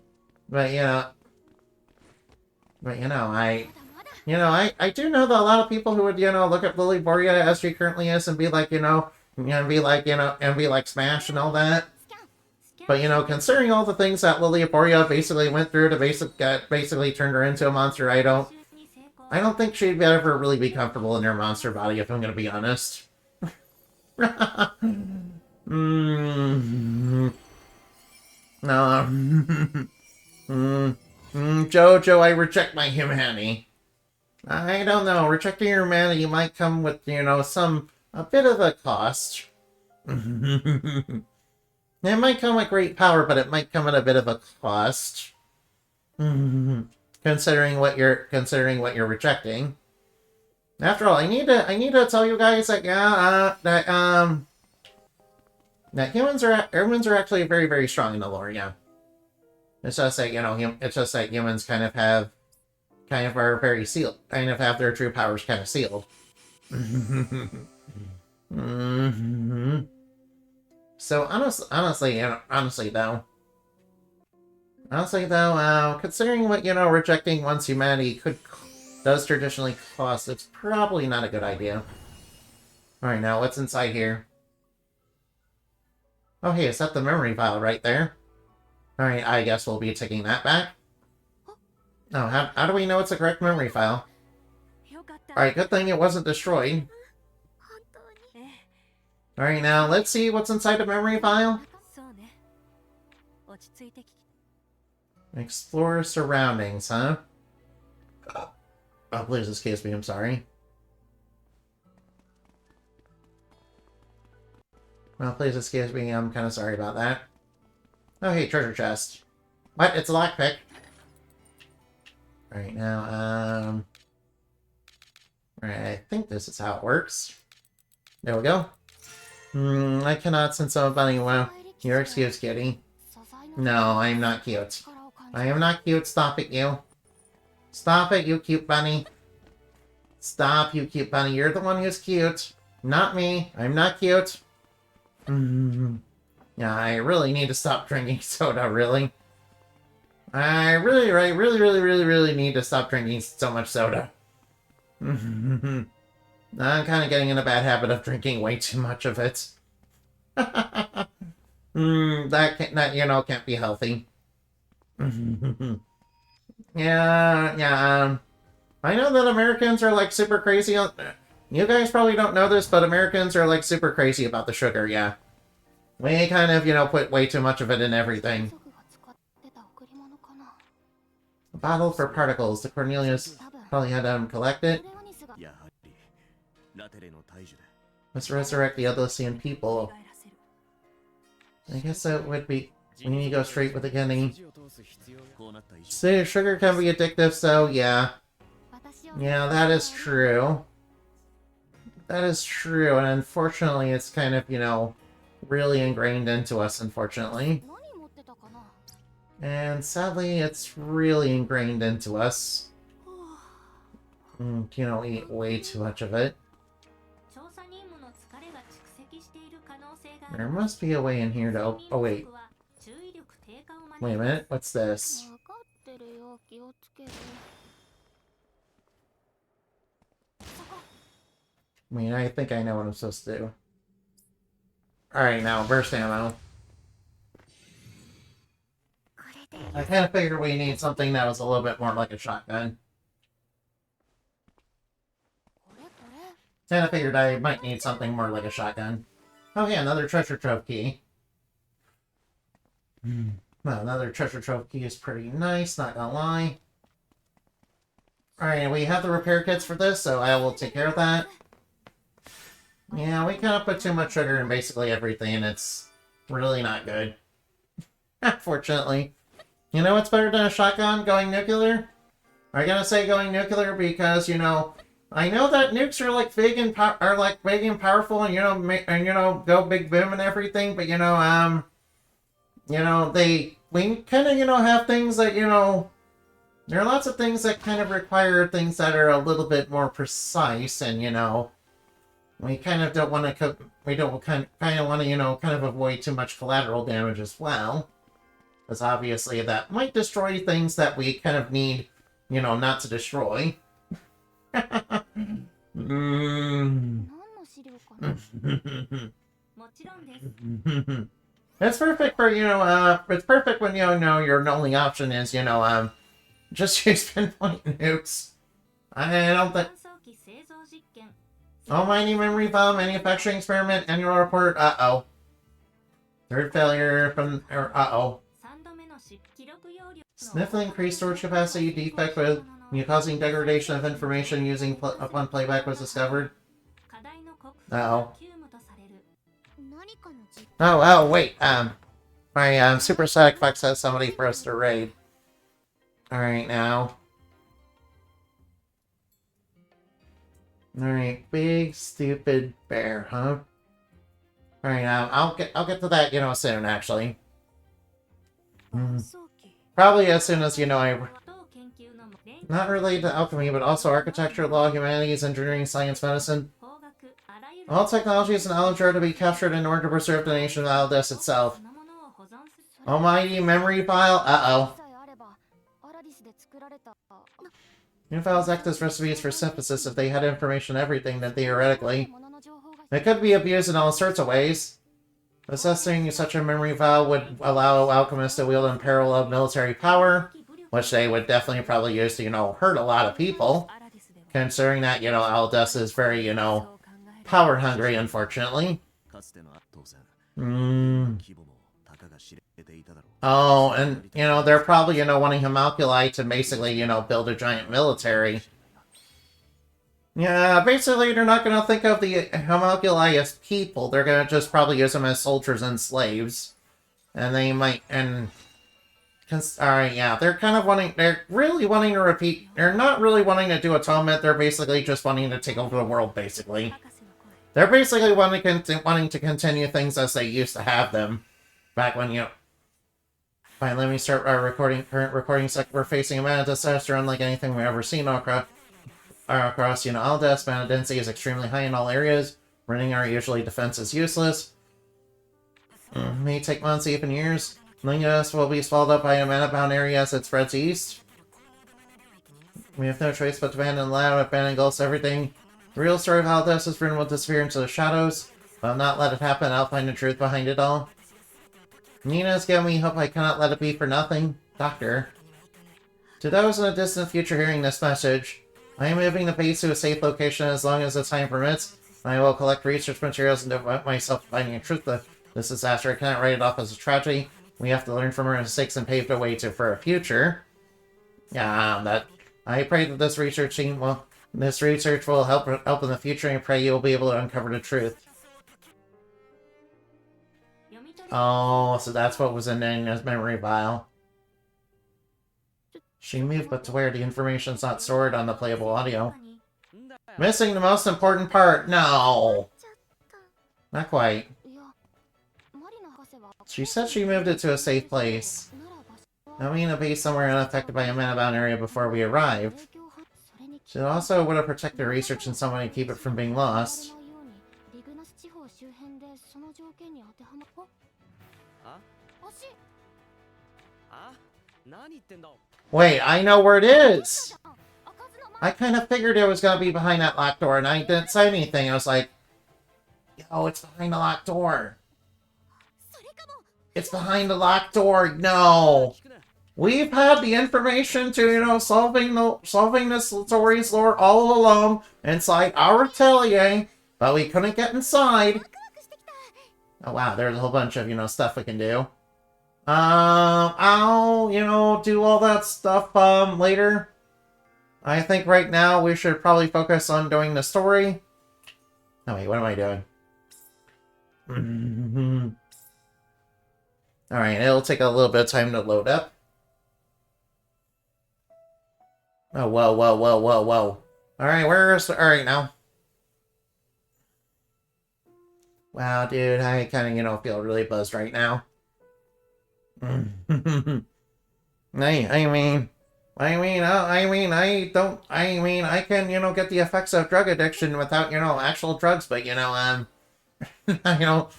know that a lot of people who would, look at Lily Boria as she currently is and be like, and be like Smash and all that. But, considering all the things that Lily Boria basically went through to basically turned her into a monster, I don't think she'd ever really be comfortable in her monster body, if I'm gonna be honest. No. Jojo, I reject my humanity. I don't know. Rejecting your humanity might come with, a bit of a cost. It might come with great power, but it might come at a bit of a cost. Considering what you're rejecting. After all, I need to tell you guys that that humans are actually very, very strong in the lore. Yeah, it's just that humans kind of are very sealed, kind of have their true powers kind of sealed. So honestly though, considering what rejecting one's humanity does traditionally cost, it's probably not a good idea. All right, now what's inside here? Oh, hey, is that the memory file right there? All right, I guess we'll be taking that back. Oh, how do we know it's the correct memory file? All right, good thing it wasn't destroyed. All right, now let's see what's inside the memory file. Explore surroundings, huh? Oh, please excuse me, I'm sorry. Well, please excuse me, I'm kind of sorry about that. Oh, hey, treasure chest. What? It's a lockpick. Alright, now, Alright, I think this is how it works. There we go. I cannot sense I'm bunny. Well, your excuse, kitty. No, I'm not cute. I am not cute. Stop it, you. Stop it, you cute bunny. Stop, you cute bunny. You're the one who's cute. Not me. I'm not cute. Yeah, I really need to stop drinking soda, really. I really need to stop drinking so much soda. I'm kind of getting in a bad habit of drinking way too much of it. That can't be healthy. Yeah. I know that Americans are like super crazy on. You guys probably don't know this, but Americans are like super crazy about the sugar. Yeah, we kind of put way too much of it in everything. A bottle for particles. The Cornelius probably had them collect it. Let's resurrect the Odyssean people. I guess that would be... We need to go straight with the kidney. So, sugar can be addictive, so yeah. Yeah, that is true. That is true, and unfortunately it's kind of, really ingrained into us, unfortunately. And sadly, it's really ingrained into us. Eat way too much of it. There must be a way in here to... Oh, wait. Wait a minute. What's this? I think I know what I'm supposed to do. Alright, now, burst ammo. I kind of figured we need something that was a little bit more like a shotgun. Kind of figured I might need something more like a shotgun. Oh yeah, another treasure trove key. Well, another treasure trove key is pretty nice, not gonna lie. Alright, we have the repair kits for this, so I will take care of that. Yeah, we kind of put too much sugar in basically everything, and it's really not good. Unfortunately. You know what's better than a shotgun? Going nuclear? I'm gonna say going nuclear because, I know that nukes are like big and powerful, and go big boom and everything, but we kind of have things that there are lots of things that kind of require things that are a little bit more precise, and we kind of don't want to kind of want to kind of avoid too much collateral damage as well, because obviously that might destroy things that we kind of need not to destroy. It's perfect for it's perfect when your only option is just use pinpoint nukes. I don't think. Almighty memory file manufacturing experiment annual report. Uh-oh. Third failure from uh-oh. Significantly increased storage capacity defect with causing degradation of information using upon playback was discovered. Uh-oh. Oh, wait. My Super Static Fox has somebody for us to raid. Alright, now. Alright, big stupid bear, huh? Alright, now I'll get to that, soon, actually. Probably as soon as, I... Not related to alchemy, but also architecture, law, humanities, engineering, science, medicine. All technologies and knowledge are to be captured in order to preserve the nation of Aldous itself. Almighty memory file? Uh-oh. New files act as recipes for synthesis if they had information on everything, then theoretically. They could be abused in all sorts of ways. Possessing such a memory file would allow alchemists to wield unparalleled military power, which they would definitely probably use to, hurt a lot of people. Considering that, Aldous is very, power-hungry, unfortunately. Oh, and, they're probably, wanting Homunculi to basically, build a giant military. Yeah, basically they're not going to think of the Homunculi as people. They're going to just probably use them as soldiers and slaves. And they might, alright, yeah, they're really wanting to repeat, they're not really wanting to do atonement, they're basically just wanting to take over the world, basically. They're basically wanting to continue things as they used to have them. Back when, Fine, let me start our current recording sec. We're facing a mana disaster unlike anything we've ever seen across Aldas. Mana density is extremely high in all areas. Running our usually defense is useless. May take months, even years. Lingus will be swallowed up by a mana-bound area as it spreads east. We have no choice but to abandon the lab. Abandon engulfs everything. The real story of Aldas' ruin will disappear into the shadows. But I'll not let it happen. I'll find the truth behind it all. Nina's given me hope. I cannot let it be for nothing. Doctor. To those in the distant future hearing this message, I am moving the base to a safe location as long as the time permits. I will collect research materials and devote myself to finding the truth of this disaster. I cannot write it off as a tragedy. We have to learn from our mistakes and pave the way for a future. I pray that this research will help in the future, and I pray you will be able to uncover the truth. Oh, so that's what was in Nina's memory file. She moved, but to where the information's not stored on the playable audio. Missing the most important part. No! Not quite. She said she moved it to a safe place. I mean a base somewhere unaffected by a mana-bound area before we arrived. She also would have protected research in some way to keep it from being lost. Wait, I know where it is! I kind of figured it was going to be behind that locked door, and I didn't say anything. I was like, yo, it's behind the locked door. It's behind the locked door. No! We've had the information to, solving this story's lore all along inside our atelier, but we couldn't get inside. Oh wow, there's a whole bunch of, stuff we can do. I'll, do all that stuff, later. I think right now we should probably focus on doing the story. Oh wait, what am I doing? Alright, it'll take a little bit of time to load up. Oh, whoa. Alright, alright now. Wow, dude, I kind of, feel really buzzed right now. I can, get the effects of drug addiction without, actual drugs, but, I don't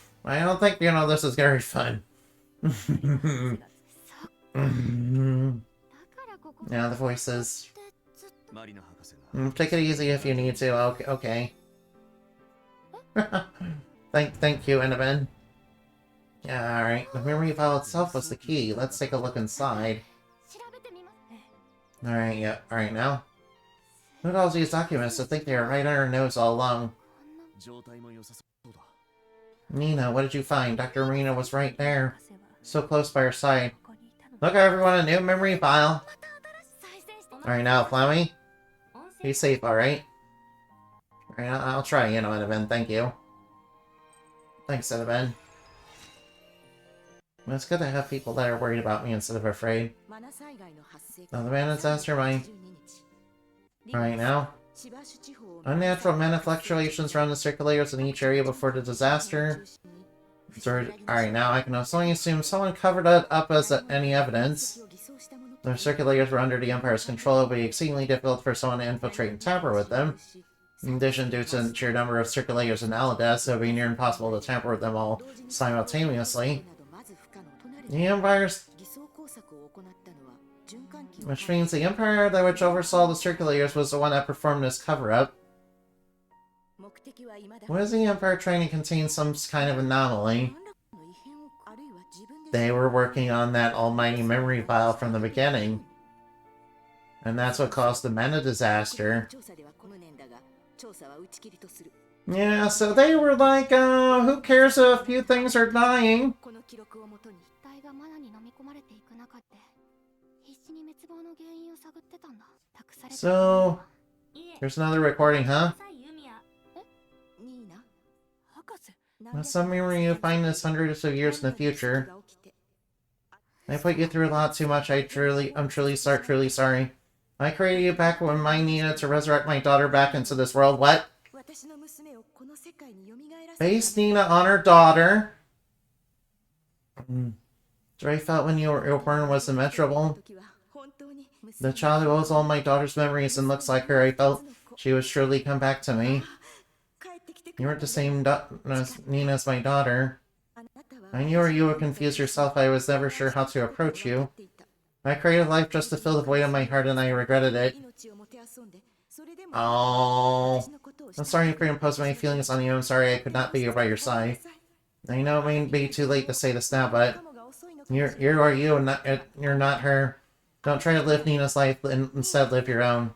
think, this is very fun. Now the voices. Take it easy if you need to. Okay. Thank you, Annabelle. Yeah, alright. The memory file itself was the key. Let's take a look inside. Alright, yeah. Alright, now. Who knows these documents to think they are right on our nose all along? Nina, what did you find? Dr. Marina was right there. So close by her side. Look, everyone, a new memory file. Alright, now, Flowey. Be safe, alright? Alright, I'll try, Annabelle. Thank you. Thanks, Annabelle. Well, it's good to have people that are worried about me instead of afraid. Now the mana disaster might... Right now. Unnatural mana fluctuations around the circulators in each area before the disaster. Alright, now I can only assume someone covered it up as any evidence. The circulators were under the Empire's control. It would be exceedingly difficult for someone to infiltrate and tamper with them. In addition, due to the sheer number of circulators in Aladas, it would be near impossible to tamper with them all simultaneously. The Empire's... Which means the Empire that which oversaw the circulators was the one that performed this cover-up. Was the Empire trying to contain some kind of anomaly? They were working on that almighty memory file from the beginning. And that's what caused the mana disaster. Yeah, so they were like, who cares if a few things are dying? So, there's another recording, huh? With some memory you find this hundreds of years in the future. I put you through a lot too much. I'm truly sorry. I created you back when my Nina to resurrect my daughter back into this world. What? Base Nina on her daughter. Joy felt when you were born was immeasurable. The child who holds all my daughter's memories and looks like her, I felt she would surely come back to me. You weren't the same as Nina as my daughter. I knew you would confuse yourself. I was never sure how to approach you. I created life just to fill the void in my heart, and I regretted it. Oh, I'm sorry for imposing my feelings on you. I'm sorry I could not be by your side. I know it may be too late to say this now, but you are you, and you're not her. Don't try to live Nina's life, and instead live your own.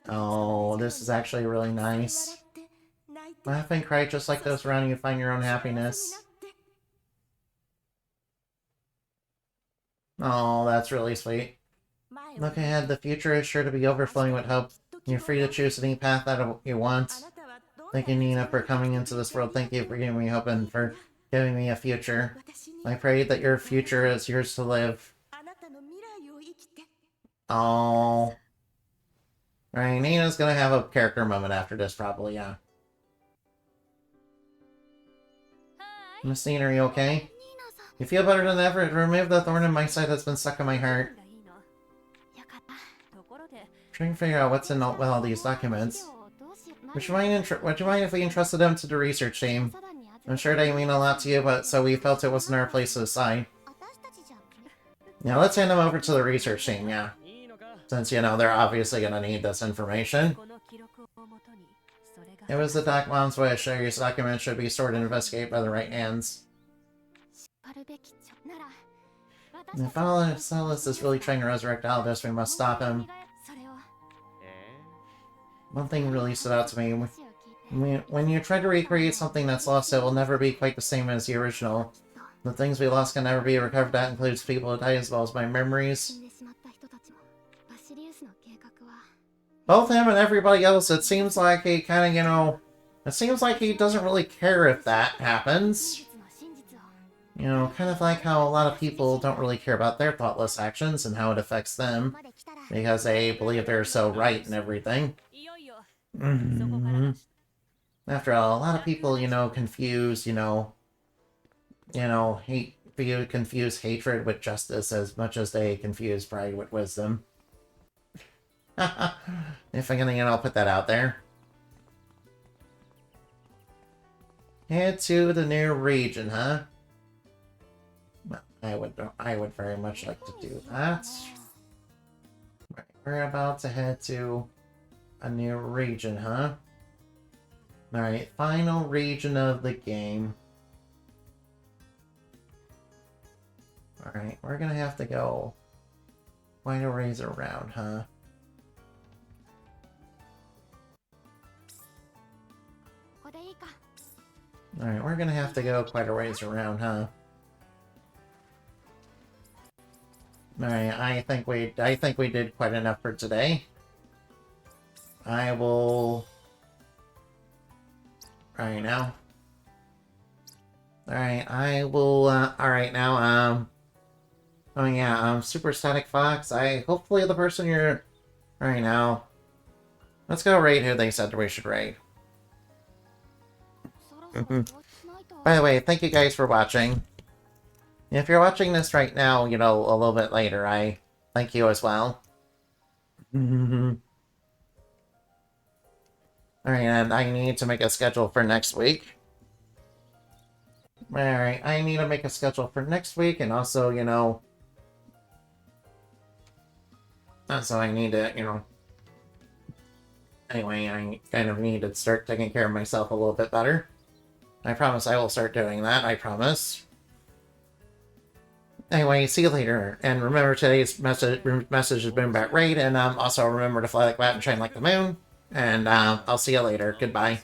Oh, this is actually really nice. Laugh and cry just like those around you, find your own happiness. Oh, that's really sweet. Look ahead, the future is sure to be overflowing with hope. You're free to choose any path that you want. Thank you, Nina, for coming into this world. Thank you for giving me hope and for giving me a future. I pray that your future is yours to live. Oh. Alright, Nina's gonna have a character moment after this, probably, yeah. Miss Nina, are you okay? You feel better than ever. Remove the thorn in my side that's been stuck in my heart. Trying to figure out what's in with all these documents. Would you mind if we entrusted them to the research team? I'm sure they mean a lot to you, but so we felt it wasn't our place to decide. Yeah, let's hand them over to the research team, yeah. Since, you know, they're obviously gonna need this information. It was the Doc Mom's wish. These documents should be stored and investigated by the right hands. If Alice is really trying to resurrect Aldous, we must stop him. One thing really stood out to me. When you try to recreate something that's lost, it will never be quite the same as the original. The things we lost can never be recovered. That includes people who died as well as my memories. Both him and everybody else, it seems like he kind of, you know... It seems like he doesn't really care if that happens. You know, kind of like how a lot of people don't really care about their thoughtless actions and how it affects them. Because they believe they're so right and everything. After all, a lot of people, you know, confuse, confuse hatred with justice as much as they confuse pride with wisdom. If I'm gonna, you know, put that out there. Head to the new region, huh? Well, I would very much like to do that. Right, we're about to head to a new region, huh? Alright, final region of the game. Alright, we're gonna have to go quite a ways around, huh? Alright, we're gonna have to go quite a ways around, huh? Alright, I think we did quite enough for today. I will... Alright, now. Alright, I will, alright, now, oh yeah, Super Static Fox, hopefully the person you're... Alright, now. Let's go rate who they said we should rate. By the way, thank you guys for watching. If you're watching this right now, you know, a little bit later, I thank you as well. Alright, and I need to make a schedule for next week. Alright, I need to make a schedule for next week, and also, you know... So I need to, you know... Anyway, I kind of need to start taking care of myself a little bit better. I promise I will start doing that, I promise. Anyway, see you later. And remember, today's message has been about raid, and also remember to fly like that and shine like the moon. And I'll see you later. Goodbye.